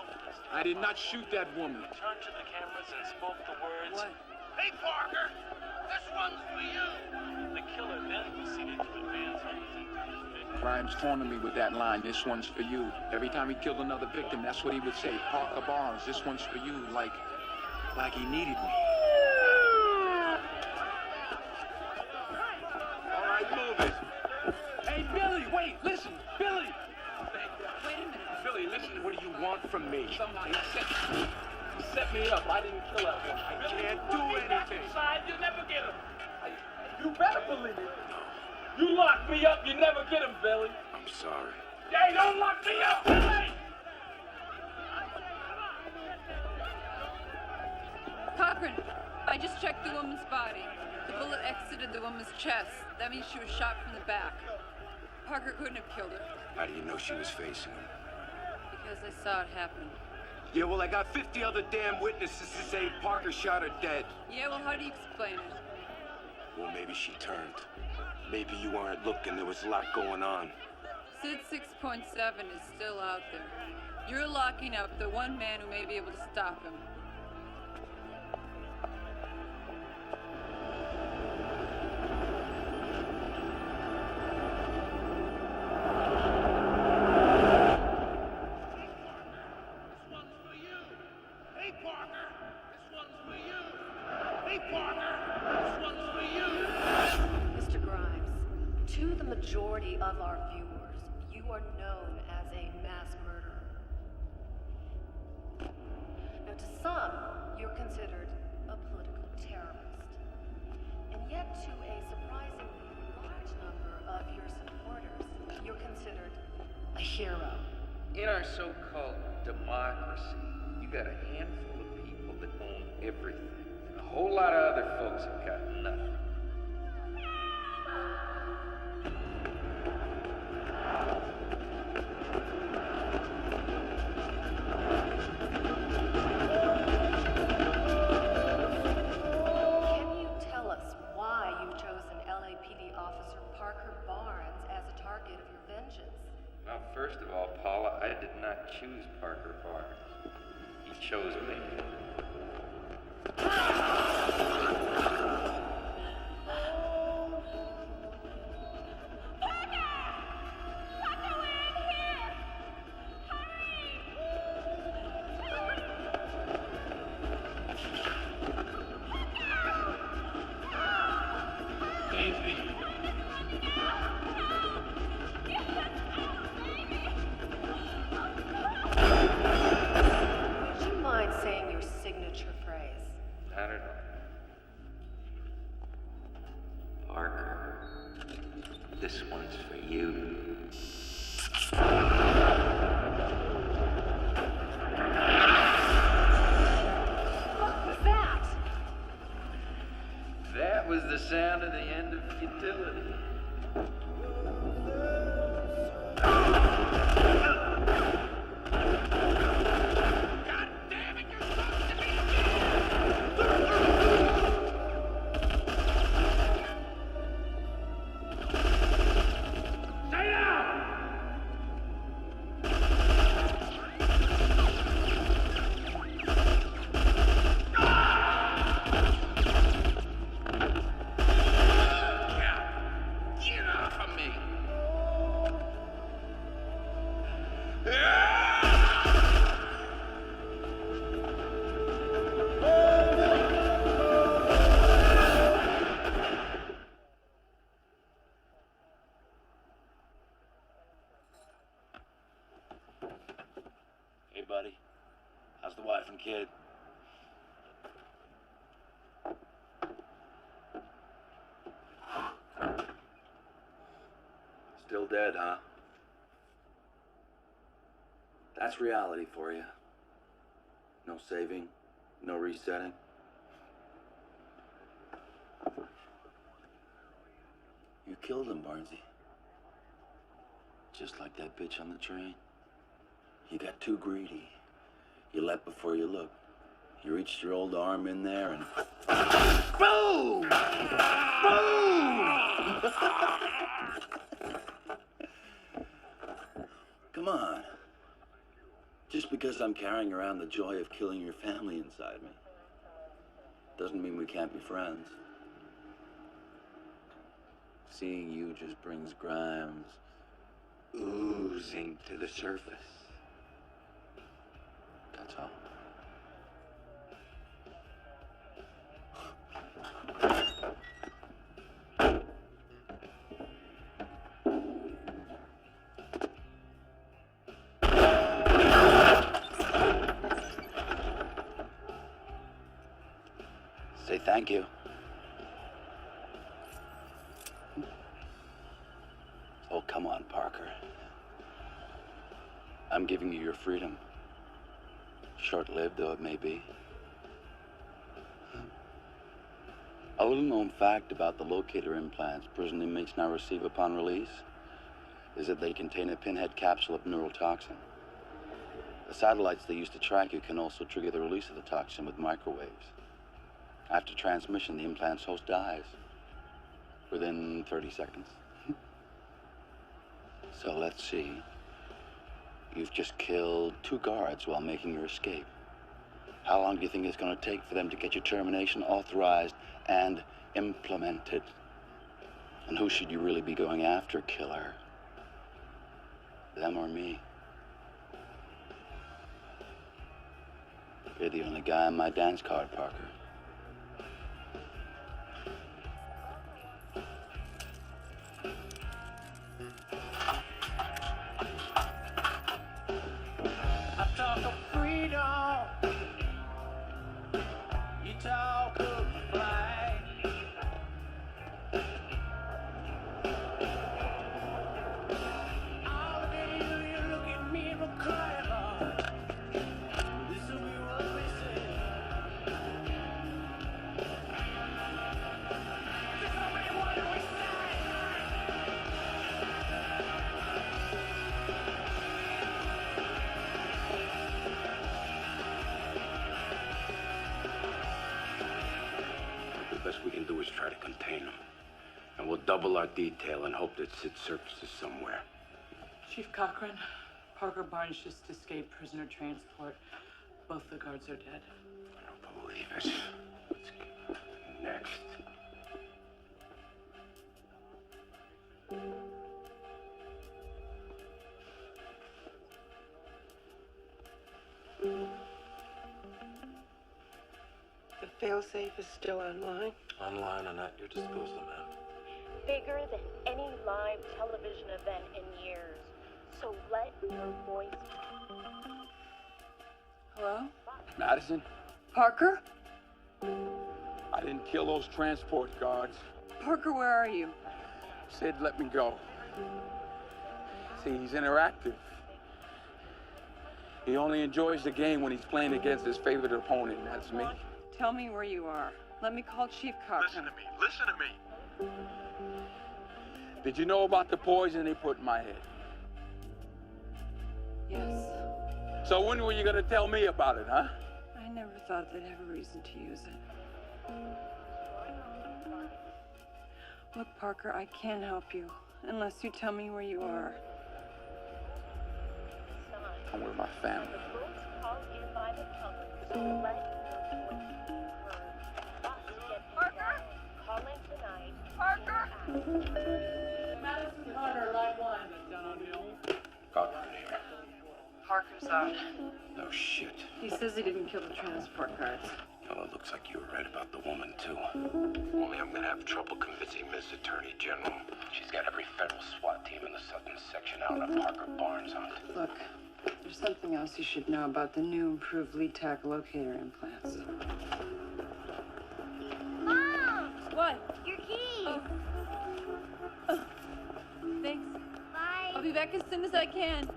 I did not shoot that woman. Turned to the cameras and spoke the words. What? Hey, Parker! This one's for you! The killer then proceeded to advance on his intended. Grimes taunted me with that line, this one's for you. Every time he killed another victim, that's what he would say. Parker Barnes, this one's for you, like he needed me. All right, move it. Hey, Billy, wait, listen, Billy! Wait a minute. Billy, listen, what do you want from me? Somebody set me up. I didn't kill that woman. I can't do anything. Inside, you'll never get him. You better believe it. You lock me up, you never get him, Billy. I'm sorry. Hey, don't lock me up, Billy! Cochran, I just checked the woman's body. The bullet exited the woman's chest. That means she was shot from the back. Parker couldn't have killed her How do you know she was facing him? because I saw it happen. Yeah, well, I got 50 other damn witnesses to say Parker shot her dead. Yeah, well, how do you explain it? Well, maybe she turned. Maybe you weren't looking. There was a lot going on. Sid 6.7 is still out there. You're locking up the one man who may be able to stop him. Mr. Grimes, to the majority of our viewers, you you are known as a mass murderer. Now, to some, you're considered a political terrorist. And yet, to a surprisingly large number of your supporters, you're considered a hero. In our so-called democracy, you got a handful of people that own everything. And a whole lot of other folks have got nothing. Can you tell us why you've chosen LAPD officer Parker Barnes as a target of your vengeance? Well, first of all, Paula, I did not choose Parker Barnes. He chose me. Would you mind saying your signature phrase? Not at all. Parker, this one's for you. What was that? That was the sound of the end of futility. Get off of me! Hey, buddy. How's the wife and kid? Still dead, huh? That's reality for you. No saving, no resetting. You killed him, Barnesy. Just like that bitch on the train. You got too greedy. You leapt before you looked. You reached your old arm in there and... Boom! Boom! Come on. Just because I'm carrying around the joy of killing your family inside me doesn't mean we can't be friends. Seeing you just brings Grimes oozing to the surface. That's all. Say thank you. Oh, come on, Parker. I'm giving you your freedom. Short-lived though it may be. A little-known fact about the locator implants prison inmates now receive upon release is that they contain a pinhead capsule of neurotoxin. The satellites they use to track you can also trigger the release of the toxin with microwaves. After transmission, the implant's host dies within 30 seconds. So let's see. You've just killed 2 guards while making your escape. How long do you think it's going to take for them to get your termination authorized and implemented? And who should you really be going after, killer? Them or me? You're the only guy on my dance card, Parker. double our detail and hope that Sid surfaces somewhere. Chief Cochran, Parker Barnes just escaped prisoner transport. Both the guards are dead. I don't believe it. Let's go next. The failsafe is still online. Online and at your disposal, ma'am. Bigger than any live television event in years. So let your voice. Hello? Madison, Parker? I didn't kill those transport guards. Parker, where are you? Sid let me go. See, he's interactive. He only enjoys the game when he's playing against his favorite opponent, and that's me. Tell me where you are. Let me call Chief Cochran. Listen to me. Did you know about the poison they put in my head? Yes. So when were you gonna tell me about it, huh? I never thought they'd have a reason to use it. Look, Parker, I can't help you unless you tell me where you are. I'm with my family. Parker? Calling tonight. Parker? Madison Carter, line 1. Cochran here. Parker's out. No shit. He says he didn't kill the transport guards. Well, it looks like you were right about the woman, too. Only I'm gonna have trouble convincing Miss Attorney General. She's got every federal SWAT team in the southern section out on a Parker Barnes hunt. Look, there's something else you should know about the new improved LeTac locator implants. Mom! What? Your keys! Thanks. Bye. I'll be back as soon as I can.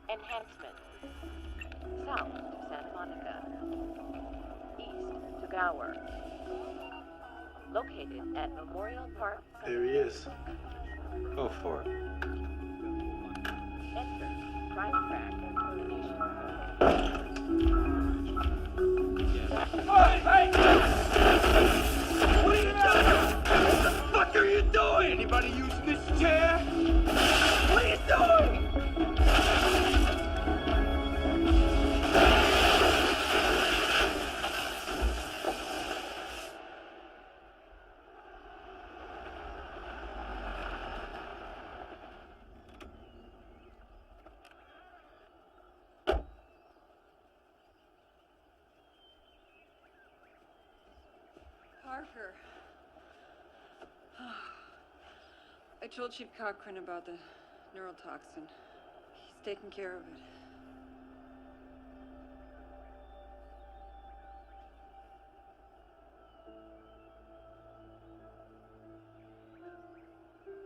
Enhancement. South to Santa Monica. East to Gower. Located at Memorial Park. There he is. Go for it. Enter. Drive track and termination. Hey! What are you doing? What the fuck are you doing? Anybody using this chair? What are you doing? Parker. I told Chief Cochran about the neurotoxin. He's taking care of it.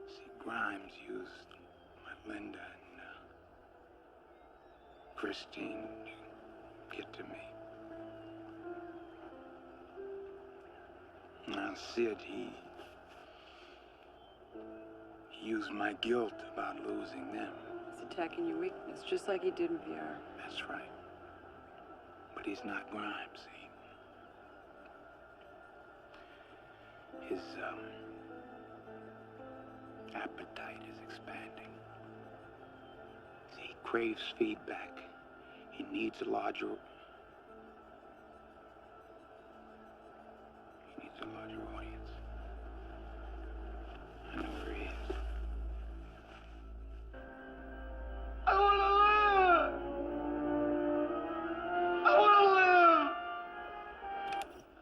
See, Grimes used my Linda and Christine to get to me. Now, Sid, he used my guilt about losing them. He's attacking your weakness, just like he did in VR. That's right. But he's not Grimes, see? His, appetite is expanding. See, he craves feedback. He needs a larger audience. I know where he is. I wanna live! I wanna live!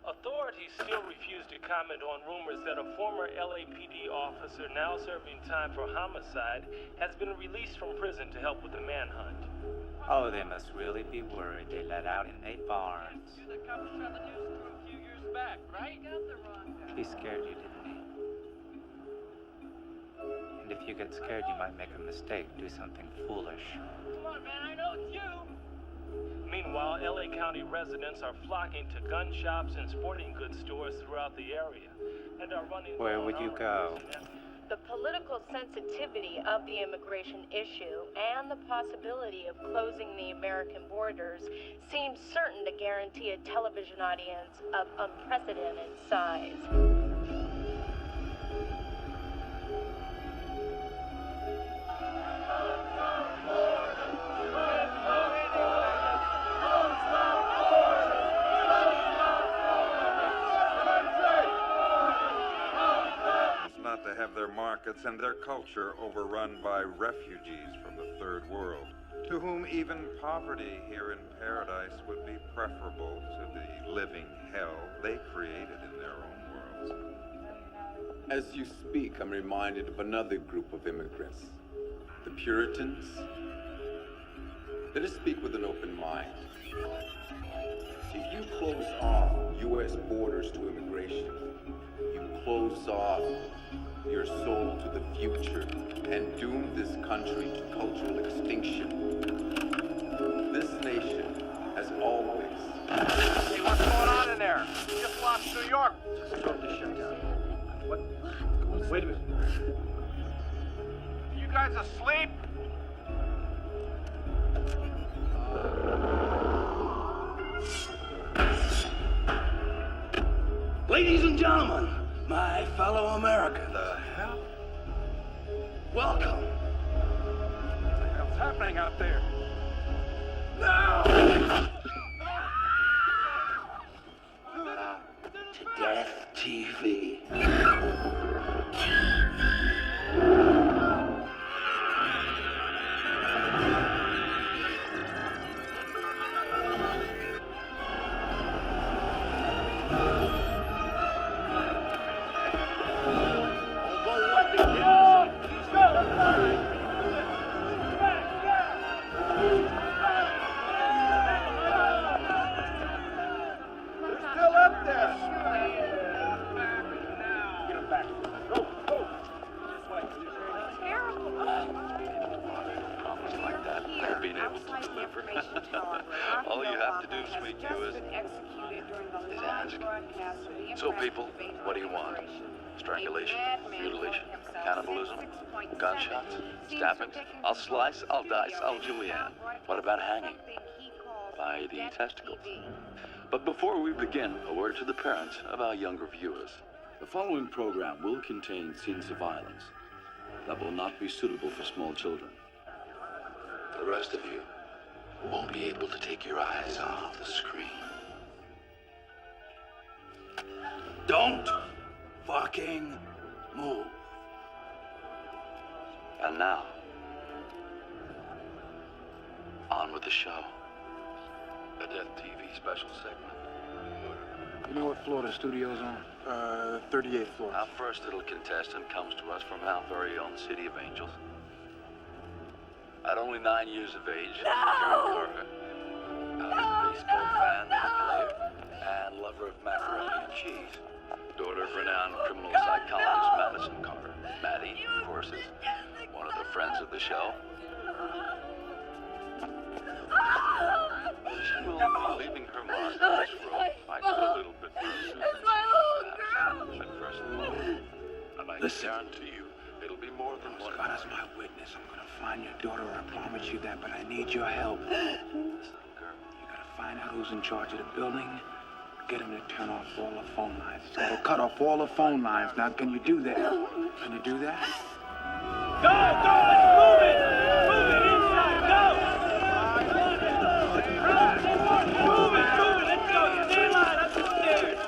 Authorities still refuse to comment comment on rumors that a former LAPD officer now serving time for homicide has been released from prison to help with the manhunt. Oh, they must really be worried they let out Nate Barnes. The cover shot the news through a few years back, right? Got the wrong guy. He scared you, didn't he? And if you get scared, you might make a mistake, do something foolish. Come on, man, I know it's you. Meanwhile, LA County residents are flocking to gun shops and sporting goods stores throughout the area and are running. Where would you go? The political sensitivity of the immigration issue and the possibility of closing the American borders seems certain to guarantee a television audience of unprecedented size. To have their markets and their culture overrun by refugees from the third world, to whom even poverty here in paradise would be preferable to the living hell they created in their own worlds. As you speak, I'm reminded of another group of immigrants, the Puritans. Let us speak with an open mind. If you close off U.S. borders to immigration, you close off your soul to the future and doom this country to cultural extinction. This nation has always... Hey, what's going on in there? You just lost New York. Just throw this shit down. What? Wait a minute. You guys asleep? Ladies and gentlemen, my fellow Americans. The hell? Welcome. What the hell's happening out there? Now! To Death TV. All you have to do, sweet Q, is ask. So, people, what do you want? Strangulation, mutilation, cannibalism, gunshots, stabbings? I'll slice, I'll dice, I'll julienne. What about hanging? By the testicles. But before we begin, a word to the parents of our younger viewers. The following program will contain scenes of violence that will not be suitable for small children. The rest of you won't be able to take your eyes off the screen. Don't fucking move. And now, on with the show. A Death TV special segment. You know what floor the studio's on? 38th floor. Our first little contestant comes to us from our very own City of Angels. At only 9 years of age, Karen Carter, a baseball fan and player, and lover of macaroni and cheese. Daughter of renowned criminal psychologist Madison Carter. Maddie, of course, is one of the friends of the show. She will be leaving her mark on this road by a little bit further. It's my little girl. At first thought. And I guarantee you, it'll be more than one. God is my witness. I'm gonna find your daughter. I promise you that, but I need your help. This little girl. You gotta find out who's in charge of the building. Get him to turn off all the phone lines. He's gotta cut off all the phone lines. Now, can you do that? Can you do that? Go! Let's move it! Move it inside! Go! Move it! Let's go! Stay in line! Upstairs!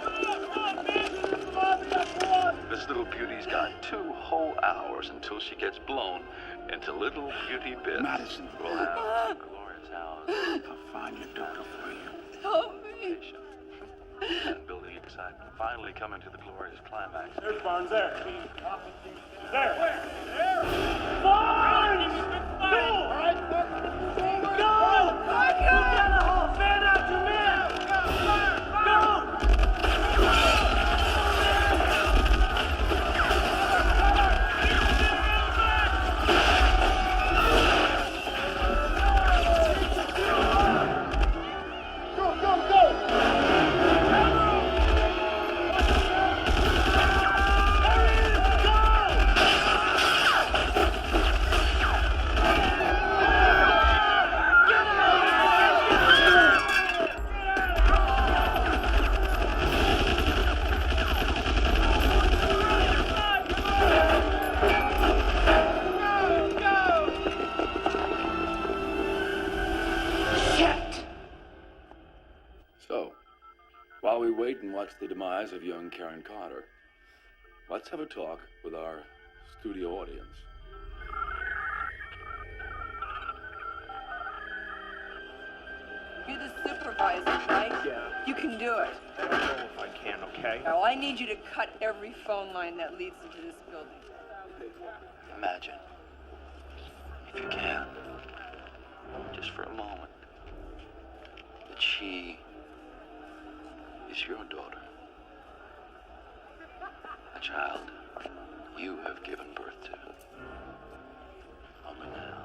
This little beauty's got 2 whole hours until she gets blown into little beauty bits. Madison. We'll have a glorious hours. I'll find your daughter for you. Help me. And building a backside, finally coming to the glorious climax. There's Barnes there. There. Where? There. Barnes! Go! All right. Go! Go down the hall. Fan out your man. Go! So, while we wait and watch the demise of young Karen Carter, let's have a talk with our studio audience. You're the supervisor, right? Yeah. You can do it. I don't know if I can, okay? Now, I need you to cut every phone line that leads into this building. Imagine, if you can, just for a moment, that she is your daughter. A child you have given birth to. Only now,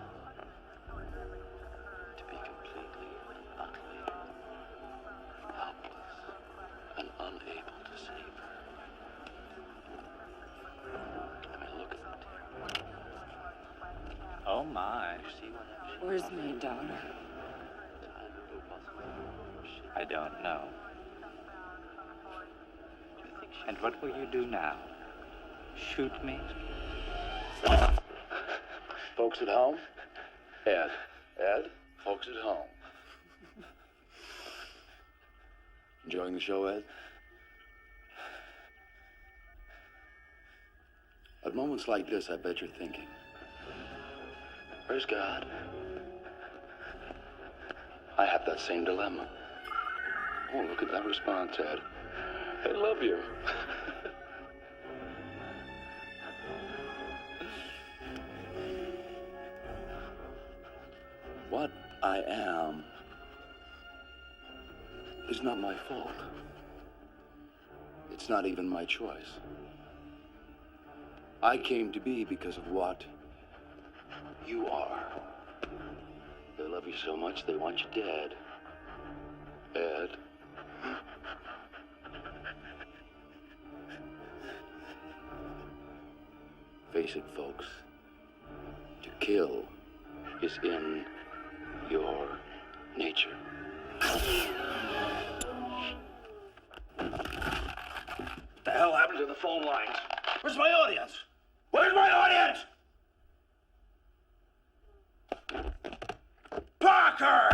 to be completely, utterly helpless and unable to save her. I mean, look at that. Oh my. Where's my daughter? I don't know. And what will you do now? Shoot me? Folks at home? Ed, folks at home. Enjoying the show, Ed? At moments like this, I bet you're thinking, where's God? I have that same dilemma. Oh, look at that response, Ed. I love you. What I am is not my fault. It's not even my choice. I came to be because of what you are. They love you so much, they want you dead. Ed. Face it, folks. To kill is in your nature. The hell happened to the phone lines? Where's my audience? Where's my audience? Parker!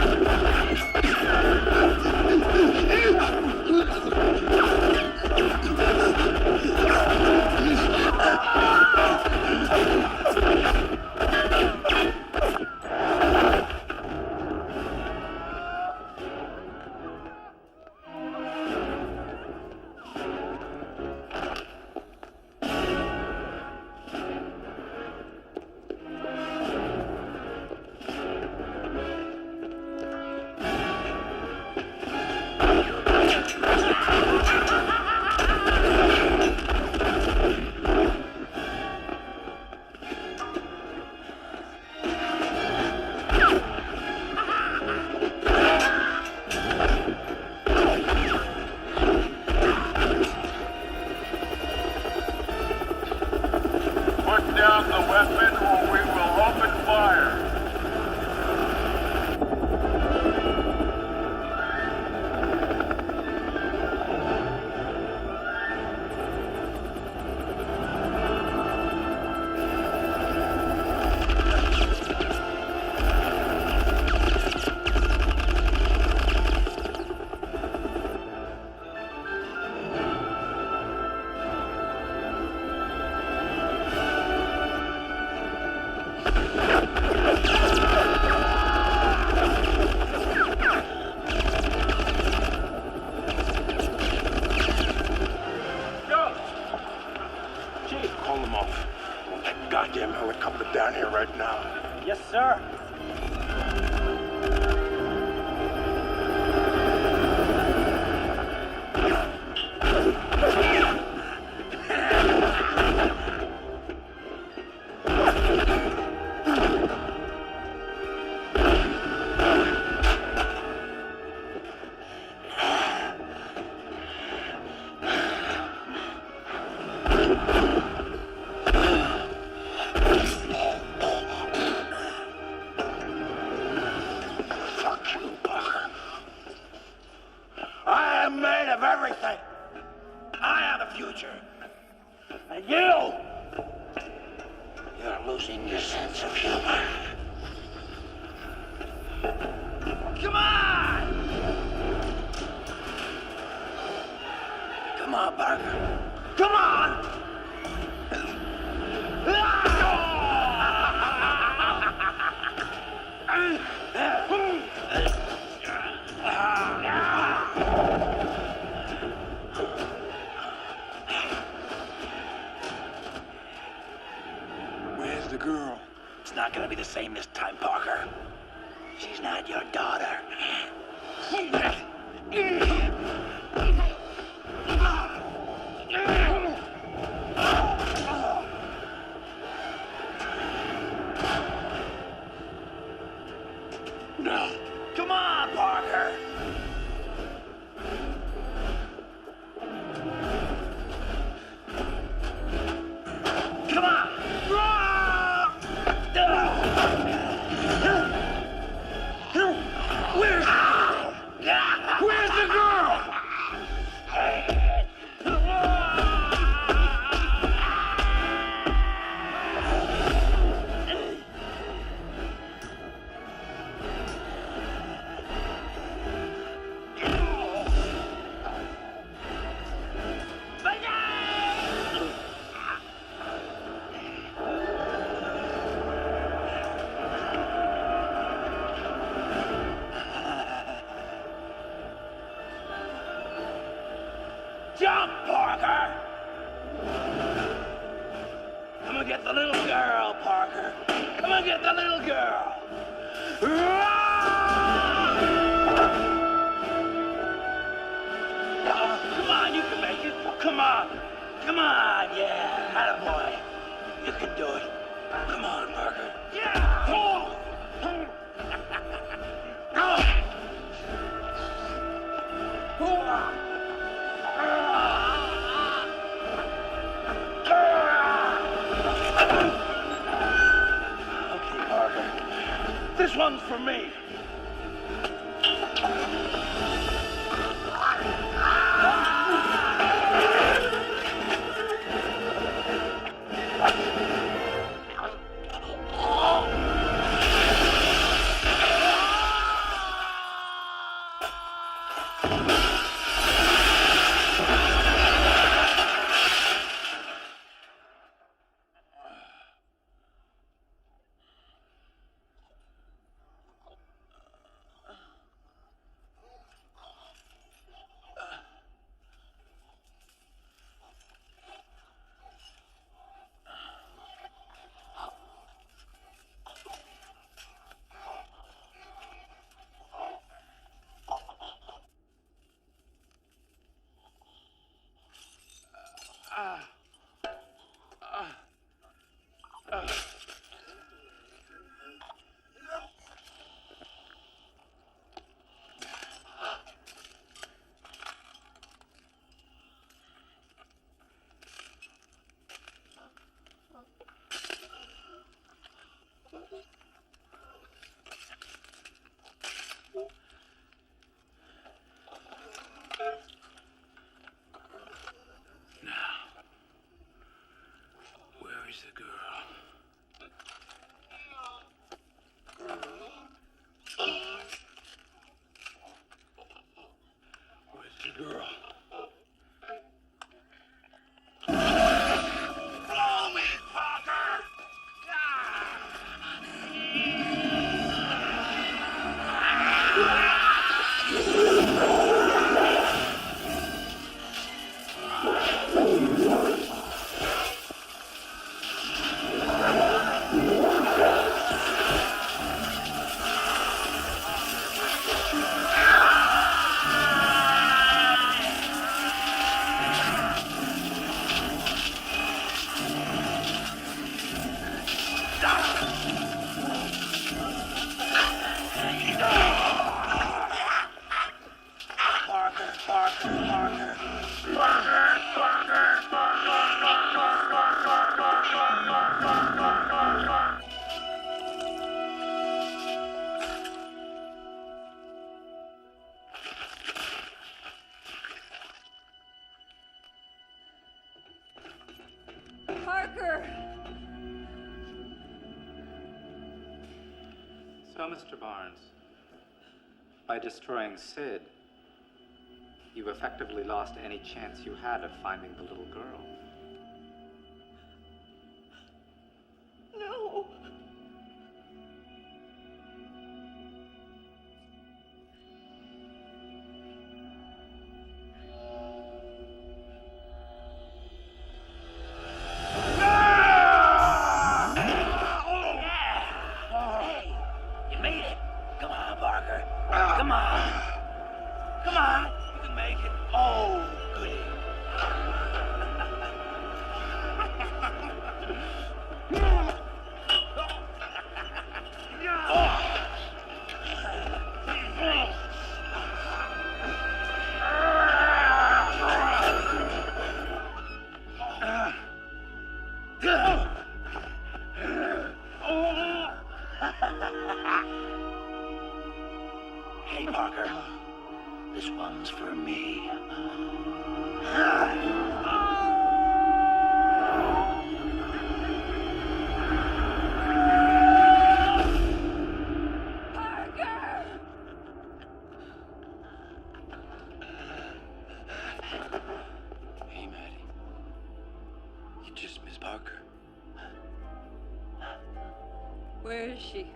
Fuck you, Parker. I am made of everything. I am the future. And you're losing your sense of humor. Come on! Come on, Parker. Come on! Where's the girl? It's not gonna be the same this time, Parker. She's not your daughter. No. Come on, Parker. Come on. Where's the girl? Jump, Parker! Come and get the little girl, Parker. Come and get the little girl. Come on, you can make it. Come on. Come on, yeah. Attaboy. You can do it. Come on, Parker. Yeah! Oh. Okay, Parker. This one's for me. Mr. Barnes, by destroying Sid, you effectively lost any chance you had of finding the little girl. No. Hey, Parker. This one's for me. Hey, Maddie. You just miss Parker. Where is she?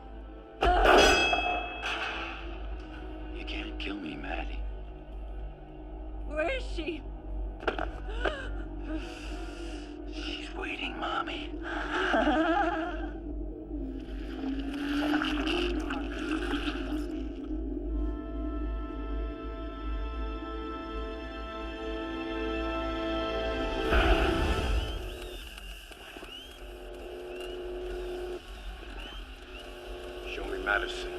You can't kill me, Maddie. Where is she? She's waiting, Mommy. Show me Madison.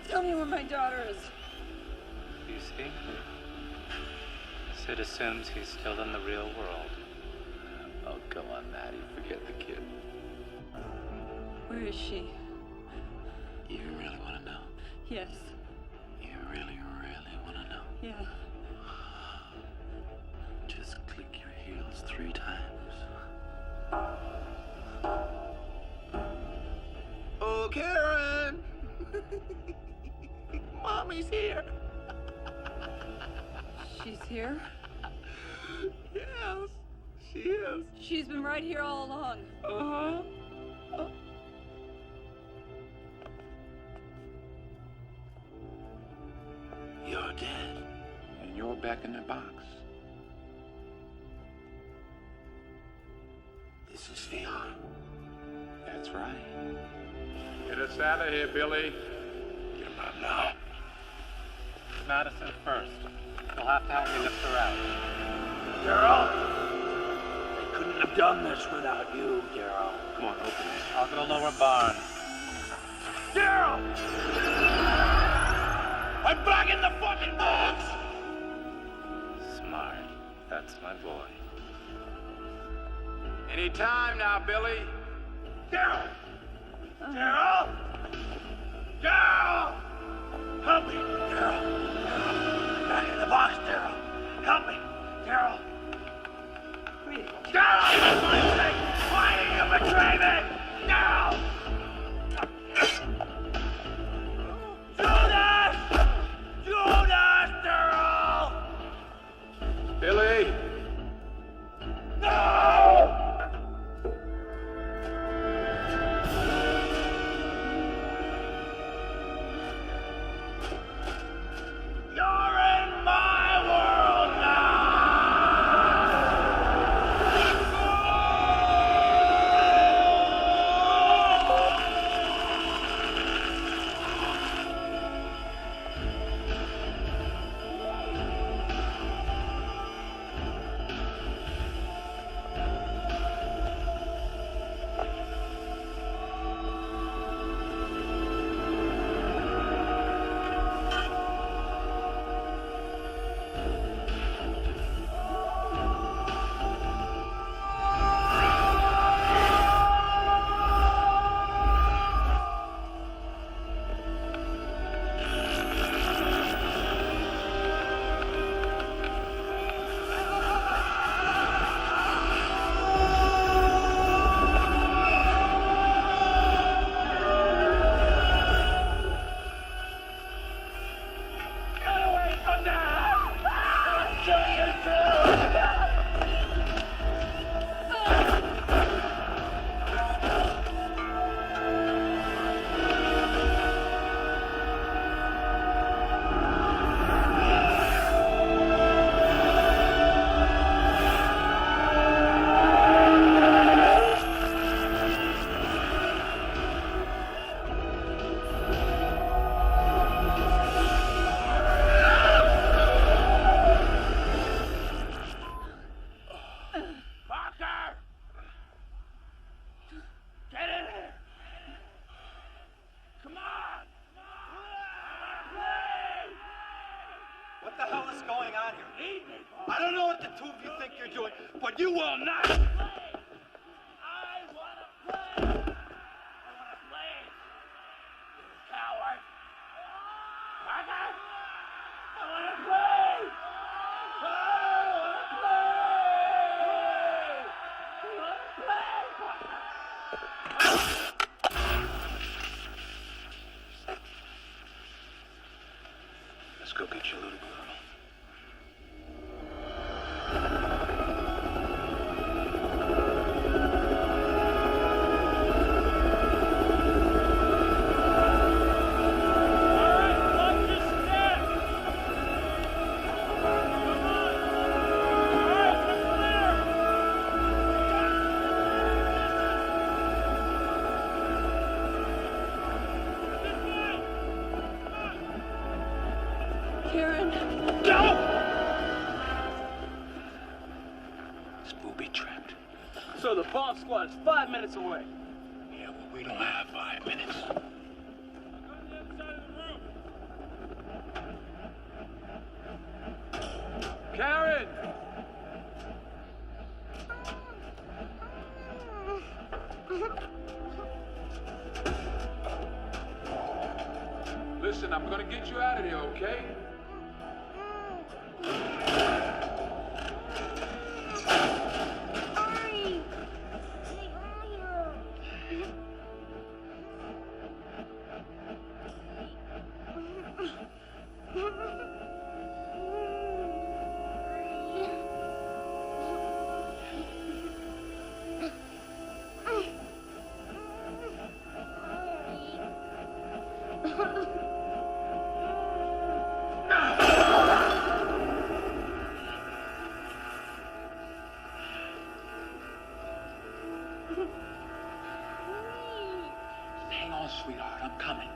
Tell me where my daughter is. You see? Sid assumes he's still in the real world. Oh, come on, Maddie. Forget the kid. Where is she? You really want to know? Yes. You really, really want to know? Yeah. Just click your heels 3 times. Oh, Karen! Mommy's here. She's here? Yes, she is. She's been right here all along. Uh-huh. You're dead. And you're back in the box. This is failing. That's right. Get us out of here, Billy. Get him out now. Madison first. You'll have to help me lift her out. Daryl, they couldn't have done this without you, Daryl. Come on, open it. I'll go to Lower Barn. Daryl! I'm back in the fucking box! Smart. That's my boy. Any time now, Billy. Daryl! Daryl! Daryl! Help me, Daryl! Back in the box, Daryl! Help me, Daryl! Daryl! For my sake! Why did you betray me? Daryl! Judas! Judas, Daryl! Billy! No! You're in my world! What the hell is going on here? I don't know what the two of you think you're doing, but you will not! Let's go get your little girl. Karen. It's booby-trapped. So the bomb squad is 5 minutes away. Yeah, but we don't have 5 minutes. Karen! Listen, I'm gonna get you out of here, okay? Hang on, sweetheart, I'm coming.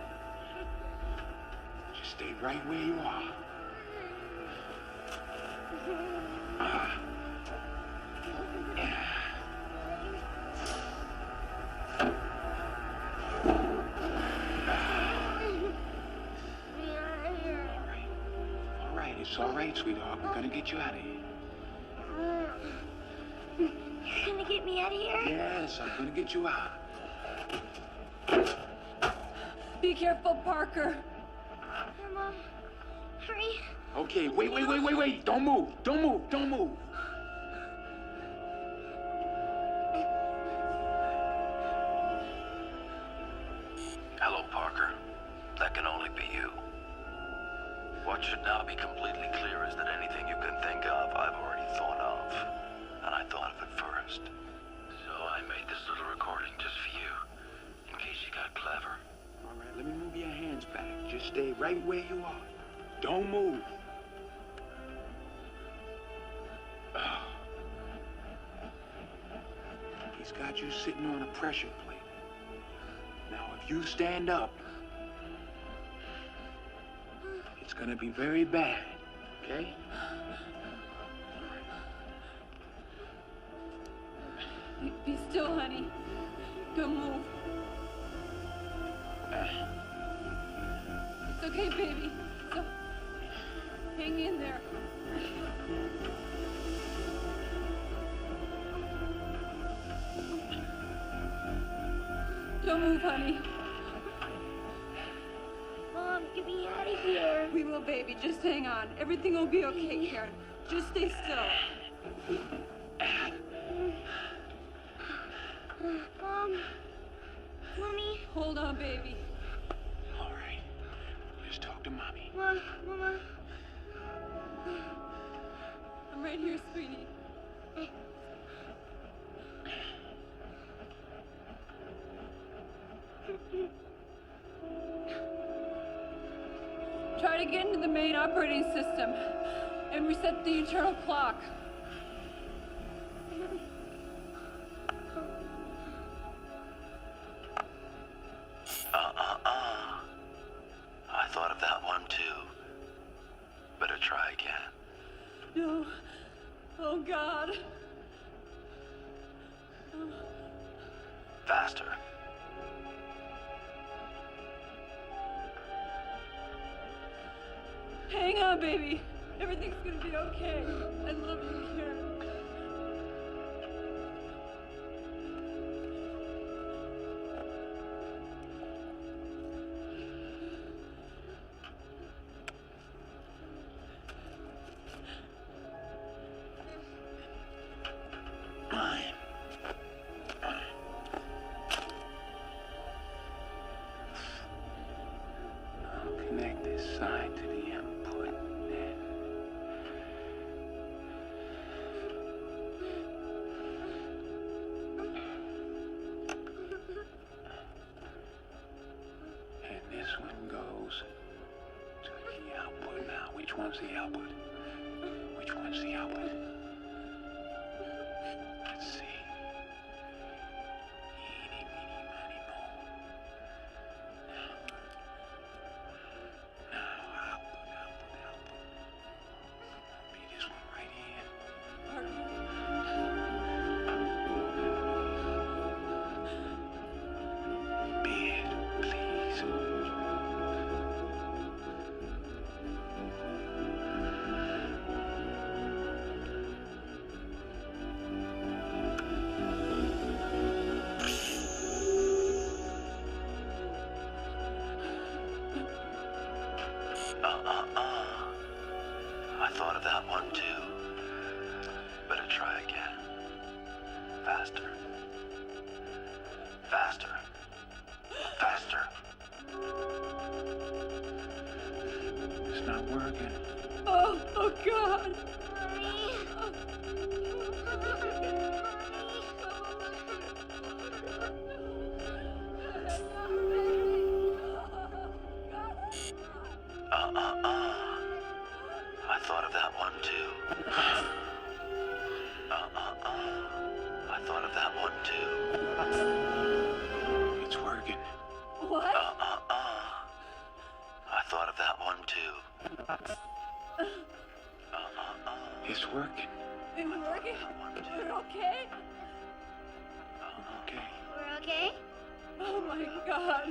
Just stay right where you are. All right, it's all right, sweetheart. We're gonna get you out of here. You're gonna get me out of here? Yes, I'm gonna get you out. Be careful, Parker. Mom, hurry. Okay, wait. Don't move. Hello, Parker. That can only be you. What should now be completely clear is that anything you can think of, I've already thought of. And I thought of it first. So I made this little recording just for you, in case you got clever. All right, let me move your hands back. Just stay right where you are. Don't move. He's got you sitting on a pressure plate. Now, if you stand up, it's gonna be very bad, okay? Be still, honey. Don't move. It's okay, baby. So, hang in there. Don't move, honey. Mom, get me out of here. We will, baby. Just hang on. Everything will be okay, Karen. Just stay still. Mom. Mommy. Hold on, baby. All right. Just talk to Mommy. Mama. I'm right here, sweetie. Try to get into the main operating system and reset the internal clock. I thought of that one too. Better try again. No. Oh, God. Oh. Faster. Hang on, baby. Everything's gonna be okay. I love you, Karen. Connect this side to the input. And this one goes to the output now. Which one's the output? Which one's the output? Let's see. Eeny, meeny, miny, moe. Now, output. Be this one right here. Be it, please. I thought of that one too. Better try again. Faster. Faster. Faster. It's not working. Oh, God. I thought of that one too. I thought of that one too. It's working. What? I thought of that one too. It's working. It's working? We're okay? Okay. We're okay? Oh, my God.